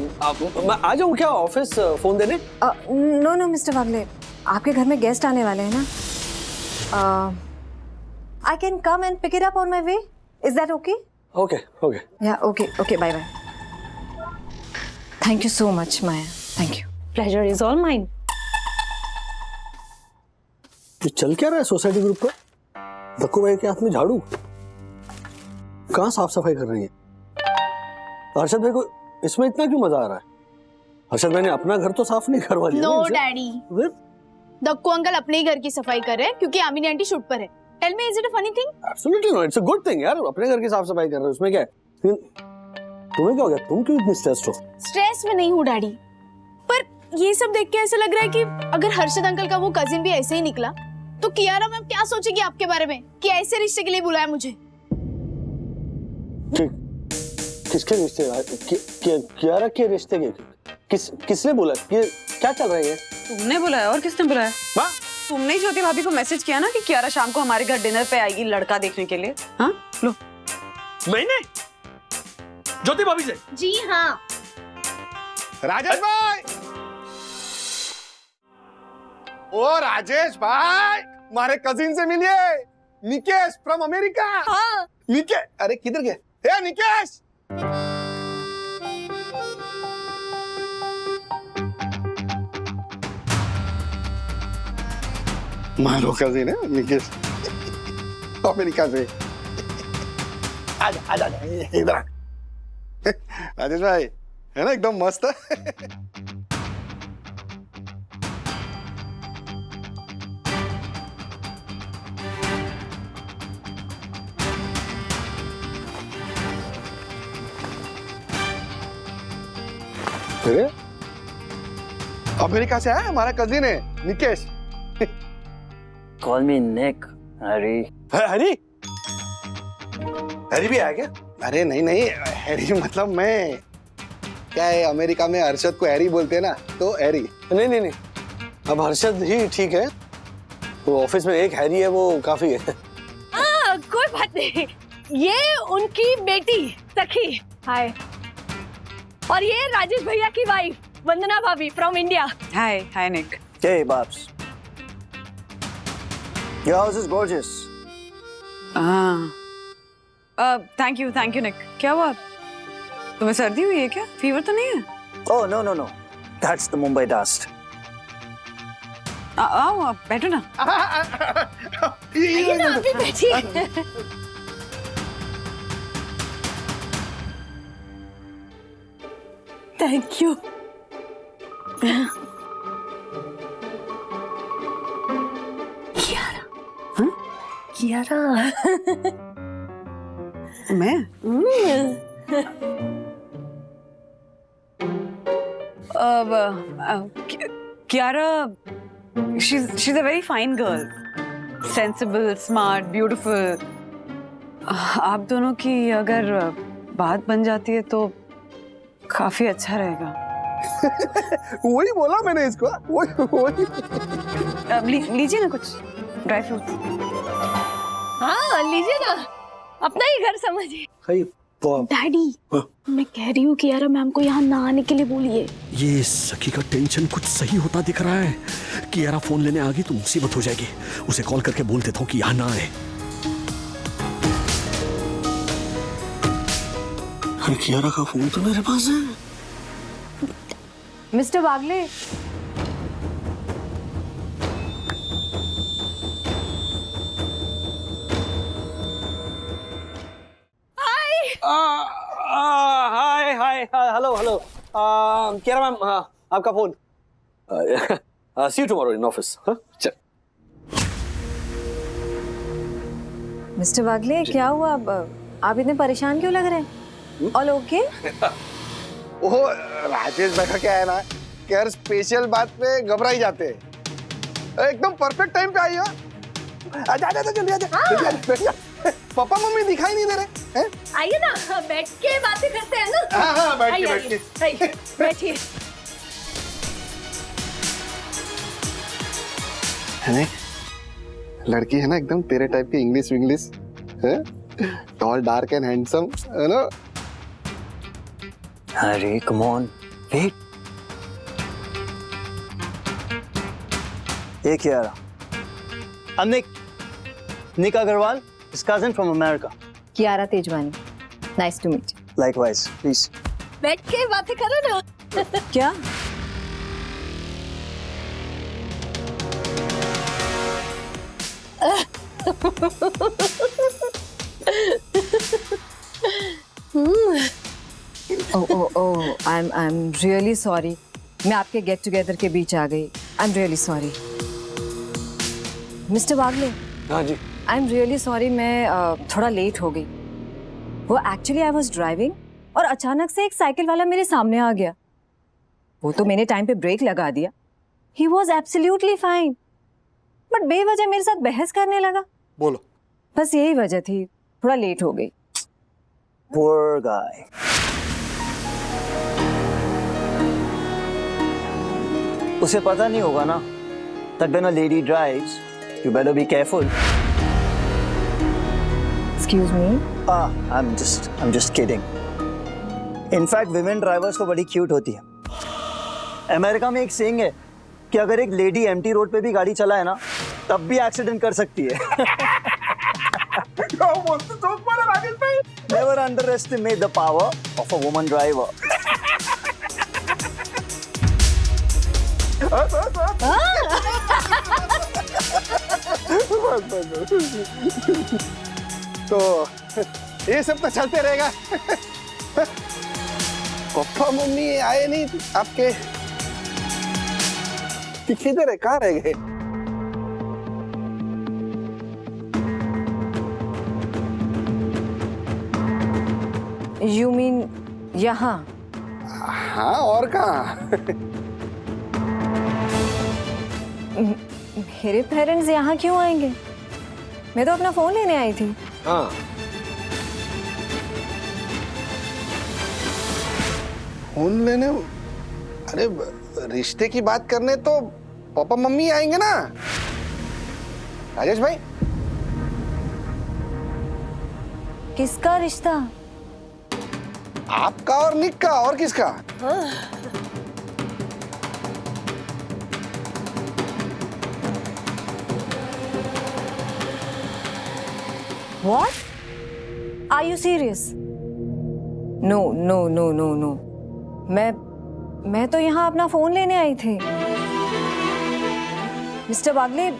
मैं आ जाऊँ क्या ऑफिस फोन देने? नो नो मिस्टर वागले, आपके घर में गेस्ट आने वाले हैं ना। I can come and pick it up on my way, is that okay? Okay okay या okay okay, bye bye. Thank you so much Maya, thank you. Pleasure is all mine. ये चल क्या रहा है सोसाइटी ग्रुप का? दक्कू भाई के हाथ में झाड़ू, कहाँ साफ सफाई कर रही है? हर्षद भाई को इसमें इतना क्यों मजा आ रहा है? हर्षद भाई ने अपना घर तो साफ नहीं करवा लिया? नो डैडी, दक्कू अंकल अपने ही घर की सफाई कर रहे हैं क्योंकि आमिनी आंटी शूट पर है। Tell me, is it a funny thing? Absolutely no, it's a good thing यार, अपने घर की साफ सफाई कर रहे हो, उसमें क्या है? तुम्हें क्या हो गया? तुम क्यों इतनी स्ट्रेस्ड हो? स्ट्रेस में नहीं हूँ डैडी, पर ये सब देख के ऐसा लग रहा है कि अगर हर्षद अंकल का वो कजिन भी ऐसे ही निकला तो कियारा मैम क्या सोचेगी आपके बारे में कि ऐसे रिश्ते के लिए बुलाया मुझे? किसके रिश्ते? कियारा के रिश्ते के? किसने बोला? ये क्या चल रहा है? तुमने बुलाया और किसने बुलाया? तुमने ही ज्योति भाभी को मैसेज किया ना कि कियारा शाम को हमारे घर डिनर पे आएगी लड़का देखने के लिए। हाँ लो। मैंने ज्योति भाभी से? जी हाँ। राजेश भाई, ओ राजेश भाई, हमारे कजिन से मिलिए, निकेश फ्रॉम अमेरिका। हाँ। निकेश, अरे किधर गए? हे निकेश। मारो कजिन है निकेश, अमेरिका से। आजा आजा इधर। राजेश भाई है ना एकदम मस्त है। अरे अमेरिका से आया, हमारा कजिन है निकेश। कॉल मी निक। हरी। हरी? हरी भी आया क्या? अरे नहीं नहीं, हैरी मतलब मैं, क्या है अमेरिका में हर्षद को हैरी बोलते हैं ना, तो हैरी। नहीं नहीं नहीं, अब हर्षद ही ठीक है, वो ऑफिस में एक हैरी है वो काफी है। कोई बात नहीं, ये उनकी बेटी सखी। हाय। और ये राजेश भैया की वाइफ वंदना भाभी from India. Hi hi Nick. Hey Babs, your house is gorgeous. Thank you Nick. क्या हुआ? तुम्हें सर्दी हुई है क्या? फीवर तो नहीं है? Oh no, that's the Mumbai dust. आओ बैठो ना। अभी बैठिए। Thank you. कियारा मैं? Kiara, she's a very fine girl, sensible, smart, beautiful. आप दोनों की अगर बात बन जाती है तो काफी अच्छा रहेगा। वही बोला मैंने इसको, वही। लीजिए ना कुछ ड्राई फ्रूट। हाँ लीजिए ना, अपना ही घर समझिए। डैडी, मैं कह रही हूँ कि यार मैम को यहाँ ना आने के लिए बोलिए। ये सखी का टेंशन कुछ सही होता दिख रहा है कि यारा फोन लेने आ गई तो मुसीबत हो जाएगी। उसे कॉल करके बोल देता हूँ कि यहाँ ना आए। अरे कियारा का फोन तो मेरे पास है। Mister Wagle, hi hi hello hello Kiara ma'am, आपका phone. See you tomorrow in office. चल। मिस्टर वागले क्या हुआ? आप इतने परेशान क्यों लग रहे हैं? All okay? ओह राजेश भाई का क्या है ना कि हर स्पेशल बात पे घबरा ही जाते हैं। एकदम परफेक्ट टाइम पे आई हो। आजा आजा जल्दी आजा, जल्दी आजा, बैठ जा। पापा मम्मी दिखाई नहीं दे रहे हैं? आइए ना, बैठ के बातें करते हैं ना। हाँ बैठ के बैठिए। है लड़की है ना एकदम तेरे टाइप की, इंग्लिश विंग्लिश है, टॉल डार्क एंड हैंडसम, है ना? अरे कम ऑन, वेट। ये Kiara, I'm Nick Agarwal, his cousin from America. Kiara Tejwani, nice to meet you. Likewise, please. बैठ के बातें करो ना। क्या? Oh, I'm really sorry. मैं आपके गेट टुगेदर के बीच आ गई। I'm really sorry. मिस्टर वागले। हाँ जी। I'm really sorry, मैं थोड़ा लेट हो गई। वो एक्चुअली I was driving और अचानक से एक साइकिल वाला मेरे सामने आ गया। वो तो मैंने टाइम पे ब्रेक लगा दिया। He was absolutely fine. But बेवजह मेरे साथ बहस करने लगा। बोलो। बस यही वजह थी, थोड़ा लेट हो गई। Poor guy. उसे पता नहीं होगा ना that when a lady drives, you better be careful. Excuse me? I'm just kidding. In fact, women drivers तो बड़ी cute होती है। अमेरिका में एक saying है कि अगर एक लेडी एम्प्टी रोड पे भी गाड़ी चलाए ना तब भी एक्सीडेंट कर सकती है। Never underestimate the power of a woman driver. तो ये सब तो चलते रहेगा। पापा मम्मी आए नहीं आपके, किधर है, कहाँ रह गए? You mean यहाँ? हाँ और कहाँ? मेरे पेरेंट्स यहाँ क्यों आएंगे? मैं तो अपना फोन लेने आई थी। हाँ। फोन लेने? अरे रिश्ते की बात करने तो पापा मम्मी आएंगे ना। राजेश भाई, किसका रिश्ता? आपका और निक का, और किसका? What? Are you serious? No. मैं तो यहाँ अपना फोन लेने आई थी। Mr. Wagle,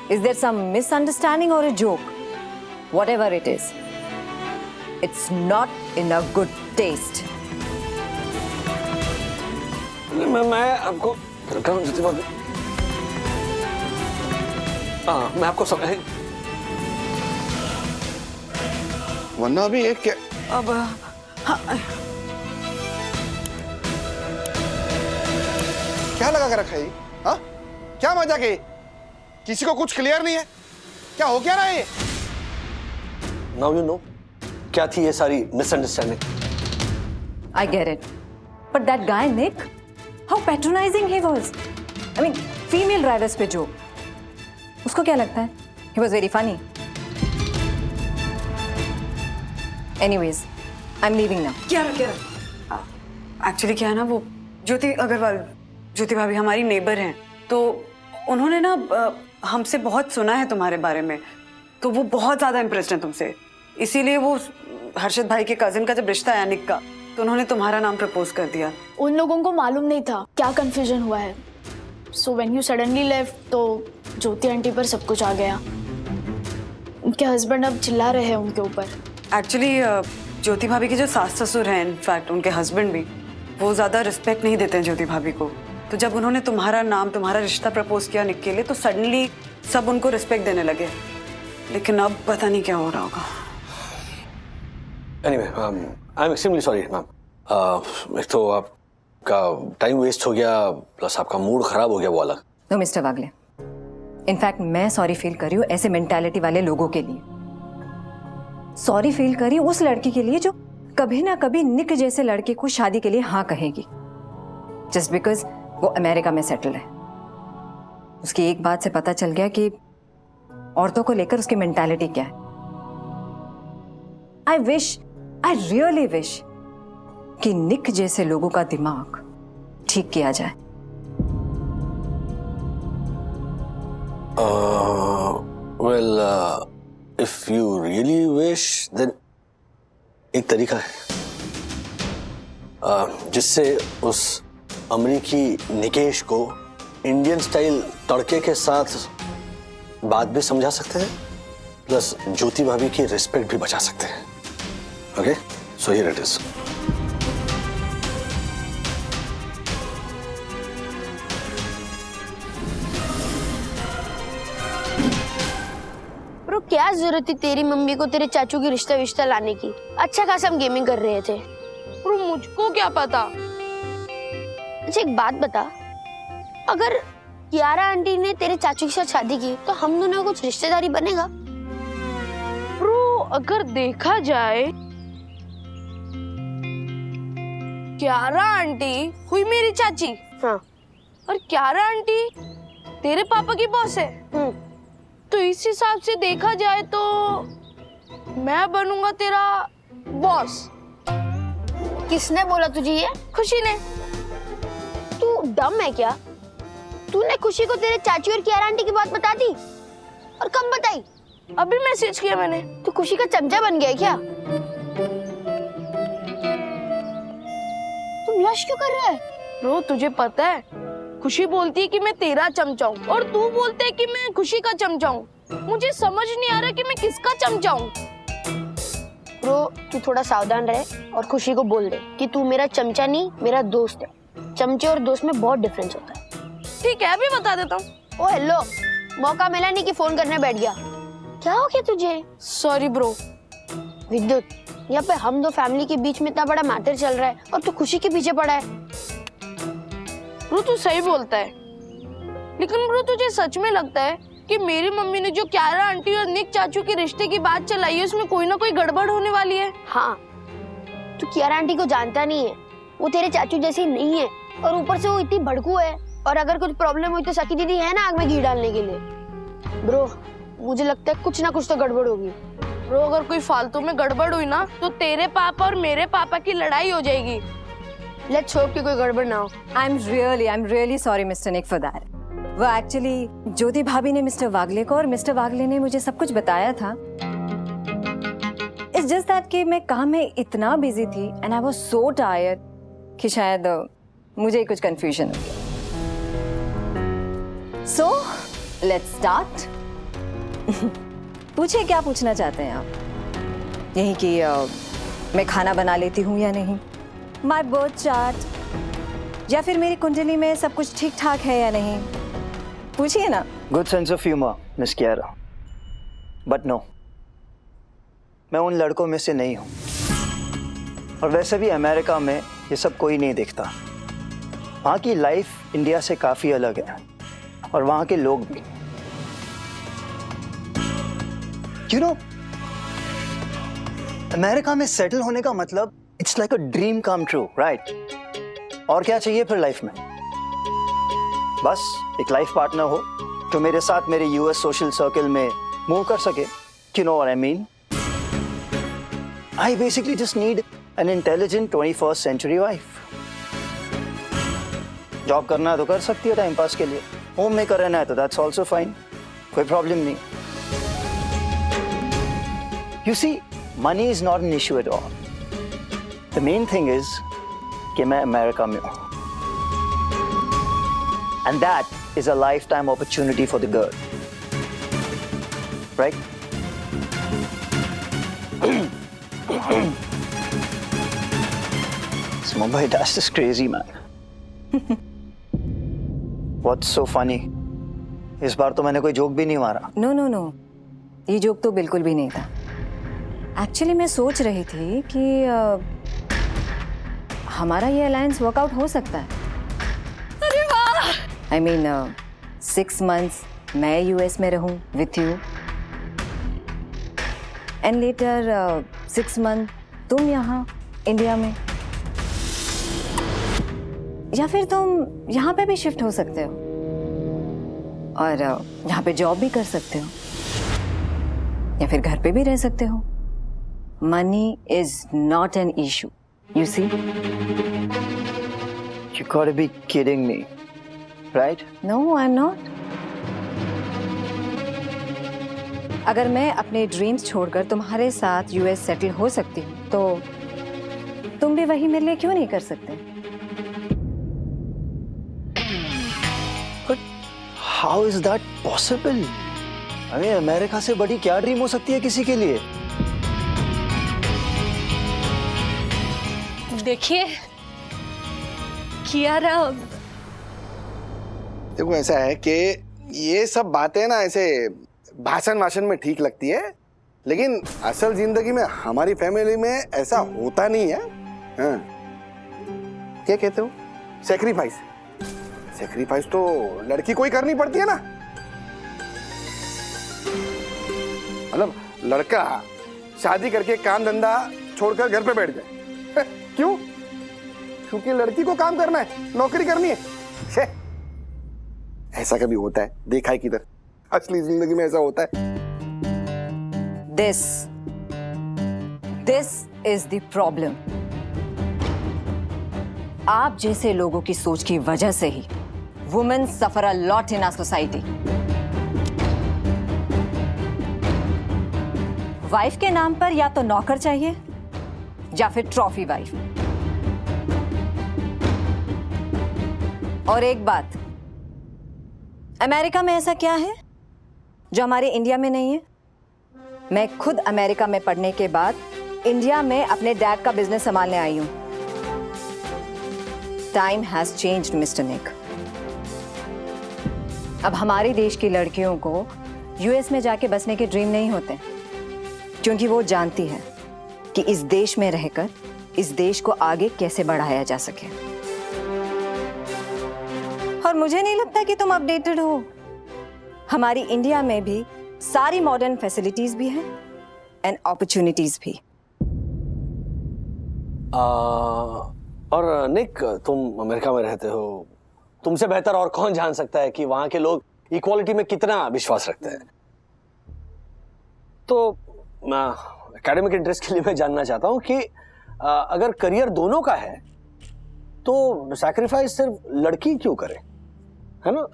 is there some misunderstanding or a joke? Whatever it is, it's not in a good taste. मैं आपको कहूँ जितनी बात, हाँ मैं आपको समझ, वरना अभी एक क्या? अब क्या लगा कर रखा है? हाँ क्या मजाक है? किसी को कुछ क्लियर नहीं है? क्या हो क्या रहा है? नाउ यू नो क्या थी ये सारी misunderstanding. I get it. But that guy Nick, how patronising he was. I mean female drivers पे जो, उसको क्या लगता है? He was very funny. Anyways I am leaving now. क्या एक्चुअली क्या है ना, वो ज्योति अग्रवाल, ज्योति भाभी हमारी नेबर हैं, तो उन्होंने ना हमसे बहुत सुना है तुम्हारे बारे में, तो वो बहुत ज़्यादा इम्प्रेस्ड हैं तुमसे। इसीलिए वो हर्षद भाई के कजिन का जब रिश्ता आया निक का, तो उन्होंने तुम्हारा नाम प्रपोज कर दिया। उन लोगों को मालूम नहीं था क्या कंफ्यूजन हुआ है। So when you suddenly left तो ज्योति आंटी पर सब कुछ आ गया। उनके हस्बैंड अब चिल्ला रहे हैं उनके ऊपर। एक्चुअली ज्योति भाभी के जो सास ससुर हैं, इनफैक्ट उनके हस्बैंड भी, वो ज़्यादा रिस्पेक्ट नहीं देते हैं ज्योति भाभी को। तो जब उन्होंने तुम्हारा नाम, तुम्हारा रिश्ता प्रपोज किया निक के लिए, तो सडनली सब उनको रिस्पेक्ट देने लगे। लेकिन अब पता नहीं क्या हो रहा होगा। Anyway I am extremely sorry ma'am. एक तो आपका टाइम वेस्ट हो गया, प्लस आपका मूड खराब हो गया, वो अलग। नो मिस्टर वागले, इनफैक्ट मैं सॉरी फील कर रही हूँ ऐसे मेंटालिटी वाले लोगों के लिए। सॉरी फील कर रही हूँ उस लड़की के लिए जो कभी ना कभी निक जैसे लड़के को शादी के लिए हाँ कहेगी, जस्ट बिकॉज वो अमेरिका में सेटल है। उसकी एक बात से पता चल गया कि औरतों को लेकर उसकी मेंटालिटी क्या है। आई रियली विश कि निक जैसे लोगों का दिमाग ठीक किया जाए। Well if you really wish, then एक तरीका है जिससे उस अमेरिकी निकेश को इंडियन स्टाइल तड़के के साथ बात भी समझा सकते हैं, प्लस ज्योति भाभी की रिस्पेक्ट भी बचा सकते हैं। Okay, so here it is. Bro क्या जरूरत थी तेरी मम्मी को तेरे चाचू की रिश्ता लाने की? अच्छा खासा हम गेमिंग कर रहे थे। ब्रो मुझको क्या पता। अच्छा एक बात बता, अगर कियारा आंटी ने तेरे चाचू के साथ शादी की तो हम दोनों को कुछ रिश्तेदारी बनेगा? ब्रो अगर देखा जाए, कियारा आंटी हुई मेरी चाची। हाँ। और कियारा आंटी तेरे पापा की बॉस है। तो इस हिसाब से देखा जाए तो मैं बनूंगा तेरा बॉस। किसने बोला तुझे ये? खुशी ने। तू डम है क्या? तूने खुशी को तेरे चाची और कियारा आंटी की बात बता दी? और कब बताई? अभी मैसेज किया मैंने। तू खुशी का चमचा बन गया है क्या? तू ब्लश क्यों कर रहा है? ब्रो तुझे पता है, खुशी बोलती है कि मैं तेरा चमचा हूँ और तू बोलते है कि मैं खुशी का चमचा हूँ। मुझे समझ नहीं आ रहा कि मैं किसका चमचा हूँ। ब्रो तू थोड़ा सावधान रहे और खुशी को बोल दे कि तू मेरा चमचा नहीं, मेरा दोस्त है। चमचे और दोस्त में बहुत डिफरेंस होता है। ठीक है, अभी बता देता हूँ। ओ हेलो, मौका मिला नहीं कि फोन करने बैठ गया। क्या हो गया तुझे? Sorry bro. विद्युत, यहाँ पे हम दो फैमिली के बीच में इतना बड़ा मैटर चल रहा है और तू खुशी के पीछे पड़ा है। ब्रो तू सही बोलता है, लेकिन ब्रो तुझे सच में लगता है कि मेरी मम्मी ने जो कियारा आंटी और निक चाचू के रिश्ते की बात चलाई है उसमें कोई ना कोई गड़बड़ होने वाली है? हाँ, तू कियारा आंटी को जानता नहीं है, वो तेरे चाचू जैसी नहीं है और ऊपर से वो इतनी भड़कू है। और अगर कुछ प्रॉब्लम हुई तो सखी दीदी है ना आग में घी डालने के लिए। ब्रो मुझे लगता है कुछ ना कुछ तो गड़बड़ होगी। ब्रो अगर कोई फालतू में गड़बड़ हुई ना तो तेरे पापा और मेरे पापा की लड़ाई हो जाएगी। लेट्स होप कि कोई गड़बड़ ना हो। I am really sorry mister Nick for that. वो एक्चुअली ज्योति भाभी ने मिस्टर वागले को और मिस्टर वागले ने मुझे सब कुछ बताया था। इट्स जस्ट दैट कि मैं काम में इतना बिजी थी and I was so tired कि शायद मुझे कुछ कंफ्यूजन हो गया। So let's start. पूछिए क्या पूछना चाहते हैं आप? यही कि मैं खाना बना लेती हूँ या नहीं, माय बर्थ चार्ट, या फिर मेरी कुंडली में सब कुछ ठीक ठाक है या नहीं? पूछिए ना। Good sense of humour miss Kiara, but no, मैं उन लड़कों में से नहीं हूँ। और वैसे भी अमेरिका में ये सब कोई नहीं देखता। वहाँ की लाइफ इंडिया से काफ़ी अलग है और वहाँ के लोग भी। यू नो, अमेरिका में सेटल होने का मतलब it's like a dream come true, right? और क्या चाहिए फिर लाइफ में? बस एक लाइफ पार्टनर हो जो मेरे साथ मेरे यूएस सोशल सर्कल में मूव कर सके. You know what I mean? I basically just need an intelligent 21st century wife. Job करना है तो कर सकती है टाइम पास के लिए, होम मेकर रहना है तो दैट्स ऑल्सो फाइन, कोई प्रॉब्लम नहीं. You see, money is not an issue at all. The main thing is कि मैं अमेरिका में हूं, and that is a life time opportunity for the girl, right? This Mumbai dust is crazy, man. What's so funny? इस बार तो मैंने कोई joke भी नहीं मारा. नो नो नो, ये जोक तो बिल्कुल भी नहीं था. एक्चुअली मैं सोच रही थी कि हमारा ये अलायंस वर्कआउट हो सकता है. अरे वाह! आई मीन 6 months मैं यूएस में रहूं with you, and later 6 months तुम यहाँ इंडिया में, या फिर तुम यहाँ पे भी शिफ्ट हो सकते हो और यहाँ पे जॉब भी कर सकते हो, या फिर घर पे भी रह सकते हो. Money is not an issue, you see. You gotta be kidding me, right? No, I'm not. अगर मैं अपने ड्रीम्स छोड़कर तुम्हारे साथ यूएस सेटल हो सकती हूँ तो तुम भी वही मेरे लिए क्यों नहीं कर सकते? But how is that possible? अरे अमेरिका से बड़ी क्या ड्रीम हो सकती है किसी के लिए? देखिए कियारा, देखो ऐसा है कि ये सब बातें ना ऐसे भाषण में ठीक लगती है, लेकिन असल जिंदगी में हमारी फैमिली में ऐसा होता नहीं है. हाँ. क्या कहते हो? सेक्रीफाइस तो लड़की को ही करनी पड़ती है ना. मतलब लड़का शादी करके काम धंधा छोड़कर घर पे बैठ जाए. क्यों? क्योंकि लड़की को काम करना है, नौकरी करनी है. ऐसा कभी होता है? देखा है किधर? असली जिंदगी में ऐसा होता है? This is the problem. आप जैसे लोगों की सोच की वजह से ही women suffer a lot in our society. Wife के नाम पर या तो नौकर चाहिए या फिर ट्रॉफी वाइफ. और एक बात, अमेरिका में ऐसा क्या है जो हमारे इंडिया में नहीं है? मैं खुद अमेरिका में पढ़ने के बाद इंडिया में अपने डैड का बिजनेस संभालने आई हूं. टाइम हैज चेंज्ड मिस्टर निक. अब हमारे देश की लड़कियों को यूएस में जाके बसने के ड्रीम नहीं होते, क्योंकि वो जानती है कि इस देश में रहकर इस देश को आगे कैसे बढ़ाया जा सके. और मुझे नहीं लगता कि तुम अपडेटेड हो. हमारी इंडिया में भी सारी मॉडर्न फैसिलिटीज भी हैं एंड अपॉर्चुनिटीज भी. और निक, तुम अमेरिका में रहते हो, तुमसे बेहतर और कौन जान सकता है कि वहां के लोग इक्वालिटी में कितना विश्वास रखते हैं. तो एकेडमिक इंटरेस्ट के लिए मैं जानना चाहता हूं कि अगर करियर दोनों का है तो सैक्रिफाइस सिर्फ लड़की क्यों करे, है ना?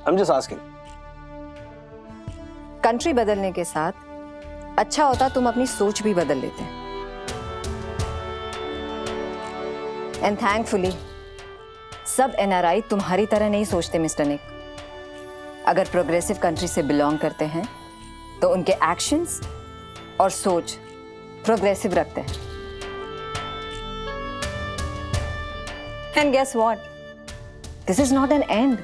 I'm just asking. कंट्री बदलने के साथ अच्छा होता तुम अपनी सोच भी बदल लेते. एंड थैंकफुली सब एनआरआई तुम्हारी तरह नहीं सोचते मिस्टर निक. अगर प्रोग्रेसिव कंट्री से बिलोंग करते हैं तो उनके एक्शंस और सोच प्रोग्रेसिव रखते हैं. And guess what, this is not an end.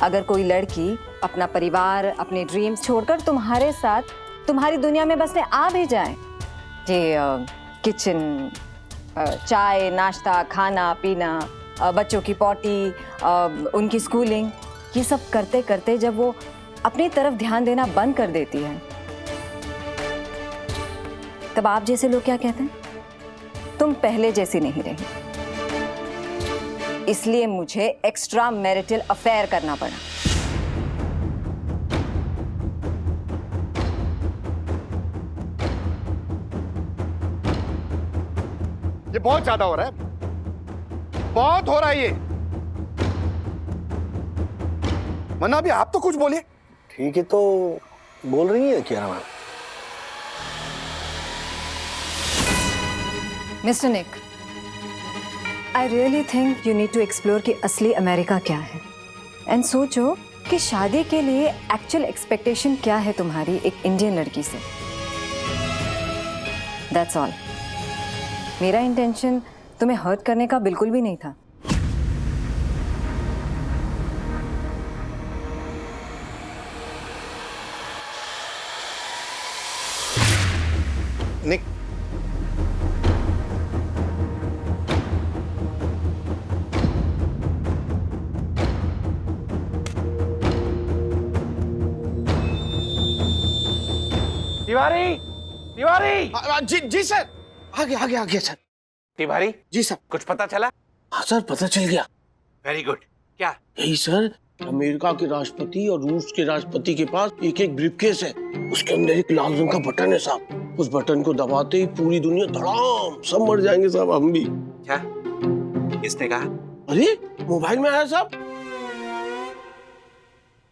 अगर कोई लड़की अपना परिवार, अपने ड्रीम्स छोड़कर तुम्हारे साथ तुम्हारी दुनिया में बसने आ भी जाए, ये किचन, चाय, नाश्ता, खाना पीना, बच्चों की पॉटी, उनकी स्कूलिंग, ये सब करते करते जब वो अपनी तरफ ध्यान देना बंद कर देती है, तब आप जैसे लोग क्या कहते हैं? तुम पहले जैसी नहीं रही. इसलिए मुझे एक्स्ट्रा मैरिटल अफेयर करना पड़ा। ये बहुत ज्यादा हो रहा है, बहुत हो रहा है ये। मन्ना अभी आप तो कुछ बोलिए। ठीक है तो बोल रही है क्या ma'am? Mister Nick, I really think you need to explore कि असली अमेरिका क्या है, एंड सोचो कि शादी के लिए एक्चुअल एक्सपेक्टेशन क्या है तुम्हारी एक इंडियन लड़की से। That's all. मेरा इंटेंशन तुम्हें हर्ट करने का बिल्कुल भी नहीं था। निक, तिवारी, तिवारी। जी सर, आ गया सर। तिवारी जी सर। कुछ पता चला? हाँ सर, पता चल गया। Very good. क्या? यही सर, अमेरिका के राष्ट्रपति और रूस के राष्ट्रपति के पास एक एक ब्रीफकेस है, उसके अंदर एक लाल रंग का बटन है साहब। उस बटन को दबाते ही पूरी दुनिया धड़ाम सब मर जाएंगे साहब, हम भी। क्या? किसने कहा? अरे मोबाइल में आया साहब।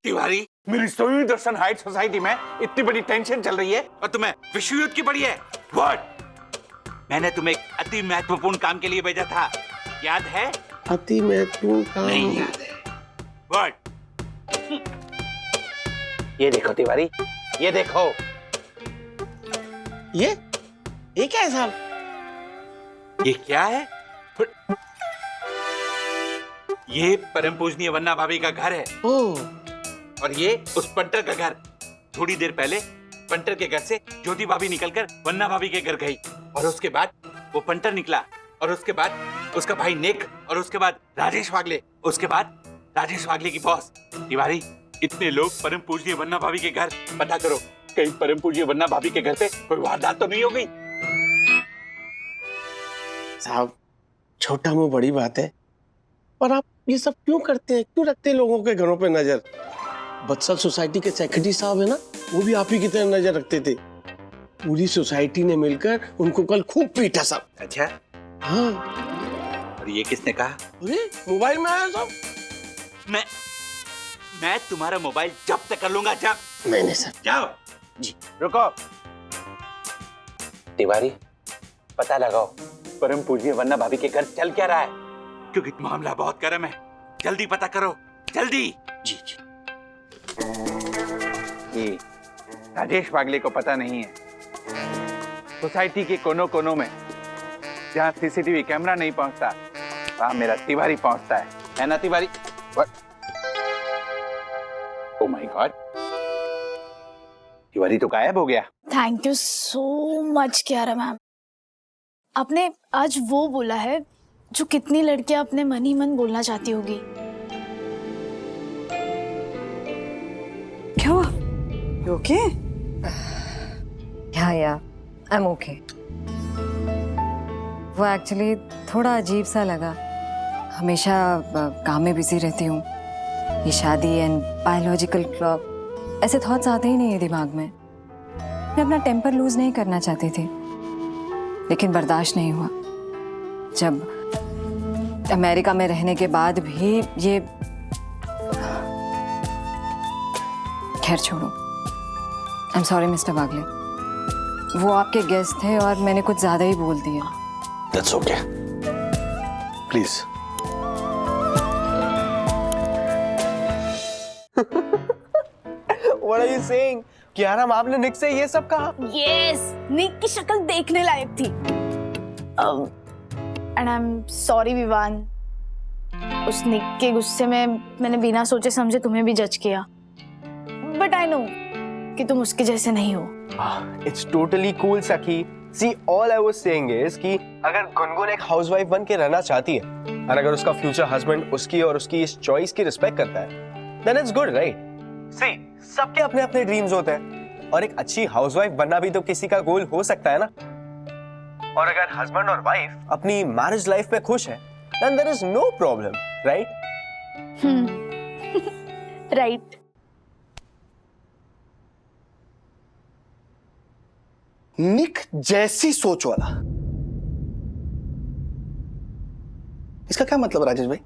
तिवारी, मेरी सूर्यदर्शन हाइट सोसाइटी में इतनी बड़ी टेंशन चल रही है और तुम्हें विश्व युद्ध की पड़ी है। व्हाट? मैंने तुम्हें एक अति महत्वपूर्ण काम के लिए भेजा था, याद है? अति महत्वपूर्ण काम नहीं याद है। व्हाट? ये देखो तिवारी, ये देखो। ये क्या है साहब? ये क्या है? ये परम पूजनीय वन्ना भाभी का घर है। ओह। और ये उस पंटर का घर। थोड़ी देर पहले पंटर के घर से ज्योति भाभी निकलकर वन्ना भाभी के घर गई, और उसके बाद वो पंटर निकला, और उसके बाद उसका भाई निक, और उसके बाद राजेश वागले, उसके बाद राजेश वागले की बॉस। तिवारी, इतने लोग परम पूजनीय वन्ना भाभी के घर, पता करो कहीं परम पूजनीय वन्ना भाभी के घर पे कोई वारदात तो नहीं हो गई? साहब, छोटा मुंह बड़ी बात है, पर आप ये सब क्यों करते हैं? क्यों रखते हैं लोगों के घरों पे नजर? बत्सल सोसाइटी के सेक्रेटरी साहब है ना, वो भी आप ही की तरह नजर रखते थे। पूरी सोसाइटी ने मिलकर उनको कल खूब पीटा साहब। अच्छा? हाँ। और ये किसने कहा? अरे मोबाइल में आया साहब। मैं तुम्हारा मोबाइल जब्त कर लूंगा। जब नहीं सर। जाओ जी। रुको तिवारी, पता लगाओ परम पूजनीय वन्ना भाभी के घर चल क्या रहा है, क्योंकि मामला बहुत गर्म है। जल्दी पता करो, जल्दी। जी जी। ये राजेश वागले को पता नहीं है, सोसाइटी के कोनों कोनों में जहाँ सीसीटीवी कैमरा नहीं पहुंचता, वहां मेरा तिवारी पहुंचता है ना Tiwari? Oh my God, Tiwari तो गायब हो गया। Thank you so much Kiara ma'am. आपने आज वो बोला है जो कितनी लड़कियां अपने मन ही मन बोलना चाहती होगी। क्या हुआ? You okay? Yeah, I'm okay. वो एक्चुअली थोड़ा अजीब सा लगा। हमेशा काम में बिजी रहती हूँ, ये शादी एंड बायोलॉजिकल क्लॉक, ऐसे थॉट्स आते ही नहीं है दिमाग में। मैं अपना टेम्पर लूज नहीं करना चाहती थी, लेकिन बर्दाश्त नहीं हुआ। जब अमेरिका में रहने के बाद भी ये, खैर छोड़ो। आई एम सॉरी मिस्टर वागले, वो आपके गेस्ट थे और मैंने कुछ ज्यादा ही बोल दिया। That's okay. Please. What are you saying? Kiara, आपने निक से ये सब कहा? Yes, निक की शक्ल देखने लायक थी। And I'm sorry विवान, उस निक के गुस्से में मैंने बिना सोचे समझे तुम्हें भी जज किया। But I know कि तुम उसके जैसे नहीं हो। It's totally cool सखी। See, all I was saying is कि अगर गुनगुन एक हाउसवाइफ बन के रहना चाहती है, और अगर उसका फ्यूचर हस्बैंड उसकी और उसकी इस चॉइस की रिस्पेक्ट करता है, then it's good, right? See, सबके अपने अपने ड्रीम्स होते हैं, और एक अच्छी हाउसवाइफ बनना भी तो किसी का गोल हो सकता है ना। और अगर हस्बैंड और वाइफ अपनी मैरिज लाइफ में खुश है, then there is no problem, right? Right. Nick जैसी सोच वाला, इसका क्या मतलब राजेश भाई?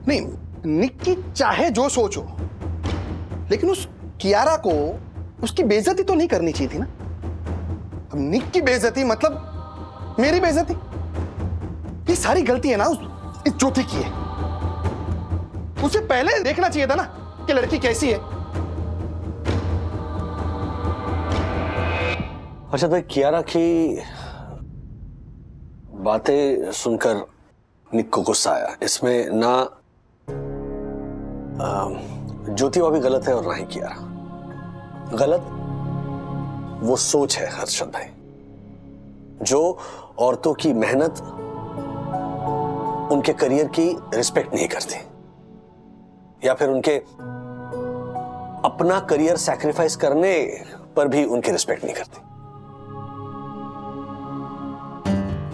नहीं, निक की चाहे जो सोच हो, लेकिन उस कियारा को उसकी बेइज्जती तो नहीं करनी चाहिए थी ना। अब निक की बेइज्जती मतलब मेरी बेइज्जती। ये सारी गलती है ना इस ज्योति की है। उसे पहले देखना चाहिए था ना कि लड़की कैसी है। अच्छा भाई, कियारा की बातें सुनकर निक को गुस्सा आया। इसमें ना ज्योति भाभी गलत है और ना ही कियारा गलत। वो सोच है हर्षद भाई, जो औरतों की मेहनत, उनके करियर की रिस्पेक्ट नहीं करती, या फिर उनके अपना करियर सैक्रिफाइस करने पर भी उनकी रिस्पेक्ट नहीं करती।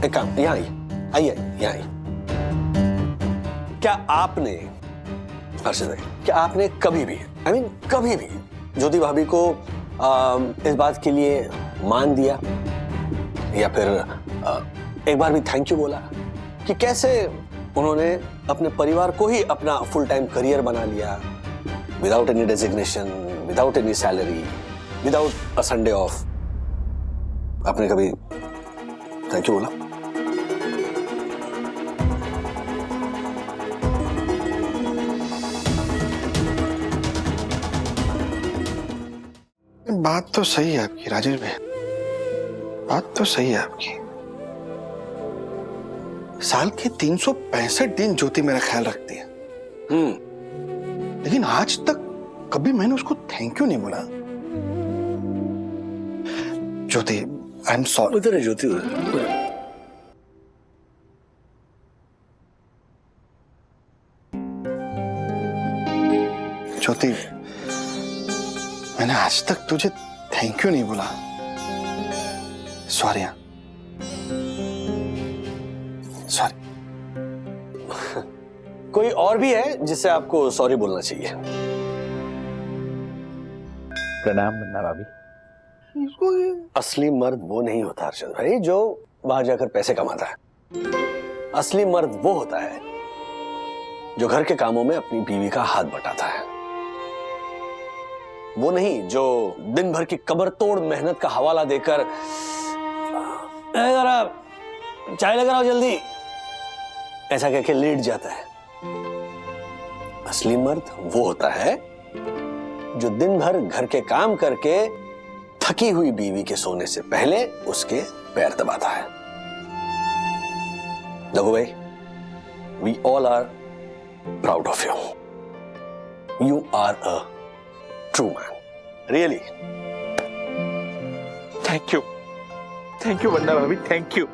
एक काम, यहां आइए, यहाँ आइए। क्या आपने हर्षद भाई, क्या आपने कभी भी, कभी भी ज्योति भाभी को इस बात के लिए मान दिया या फिर एक बार भी थैंक यू बोला कि कैसे उन्होंने अपने परिवार को ही अपना फुल टाइम करियर बना लिया, without any designation, without any salary, without a Sunday off? आपने कभी थैंक यू बोला? बात तो सही है आपकी राजेश भाई, बात तो सही है आपकी। साल के 365 दिन ज्योति मेरा ख्याल रखती है। लेकिन आज तक कभी मैंने उसको थैंक यू नहीं बोला। ज्योति, आई एम सॉरी। उधर है ज्योति, ज्योति, मैंने आज तक तुझे थैंक यू नहीं बोला। Sorry, sorry. कोई और भी है जिससे आपको सॉरी बोलना चाहिए? प्रणाम मुन्ना भाभी। असली मर्द वो नहीं होता हर्षद भाई जो बाहर जाकर पैसे कमाता है। असली मर्द वो होता है जो घर के कामों में अपनी बीवी का हाथ बटाता है। वो नहीं जो दिन भर की कबर तोड़ मेहनत का हवाला देकर जरा चाय लेकर आओ जल्दी, ऐसा कह के लेट जाता है। असली मर्द वो होता है जो दिन भर घर के काम करके थकी हुई बीवी के सोने से पहले उसके पैर दबाता है। देखो भाई, we all are proud of you. You are a true man, really. Thank you Vandana भाभी, थैंक यू।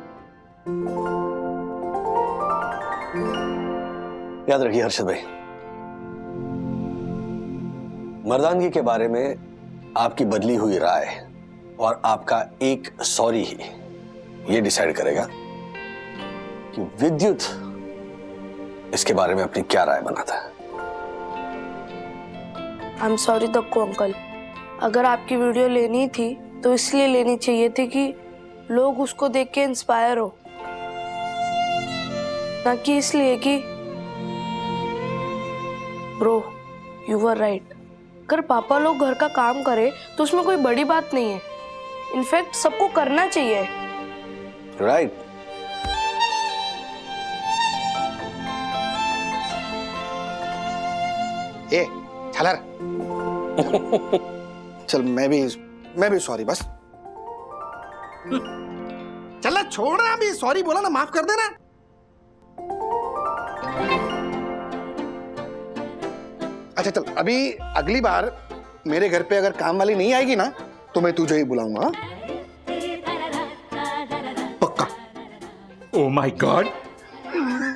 याद रखिए हर्षद भाई, मर्दानगी के बारे में आपकी बदली हुई राय और आपका एक सॉरी ही ये डिसाइड करेगा कि विद्युत इसके बारे में अपनी क्या राय बनाता है। I am sorry Dakku uncle, अगर आपकी वीडियो लेनी थी तो इसलिए लेनी चाहिए थी कि लोग उसको देख के इंस्पायर हो, ना कि इसलिए कि ब्रो यू वर राइट। अगर पापा लोग घर का काम करे तो उसमें कोई बड़ी बात नहीं है। इनफैक्ट सबको करना चाहिए। राइट। ए छलर। चल मैं भी सॉरी, बस चल छोड़ रहा, अभी सॉरी बोला ना, माफ कर देना। अच्छा चल, अभी अगली बार मेरे घर पे अगर काम वाली नहीं आएगी ना तो मैं तुझे ही बुलाऊंगा। पक्का। Oh my God.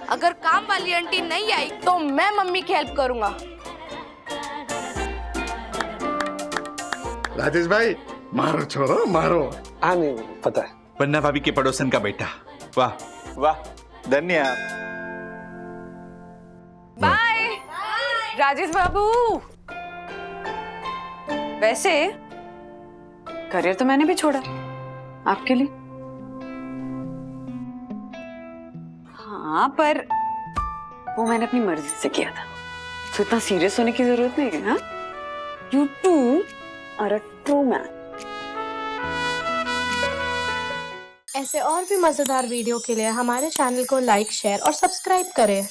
अगर काम वाली आंटी नहीं आई तो मैं मम्मी की हेल्प करूंगा। राजेश भाई मारो, छोड़ो मारो। हाँ नहीं पता है। वंदना भाभी के पड़ोसन का बेटा, वाह वाह। धन्य। बाय राजेश बाबू। वैसे करियर तो मैंने भी छोड़ा आपके लिए। हाँ पर वो मैंने अपनी मर्जी से किया था, तो इतना सीरियस होने की जरूरत नहीं है। हाँ, you too are a true man. ऐसे और भी मजेदार वीडियो के लिए हमारे चैनल को लाइक, शेयर और सब्सक्राइब करें।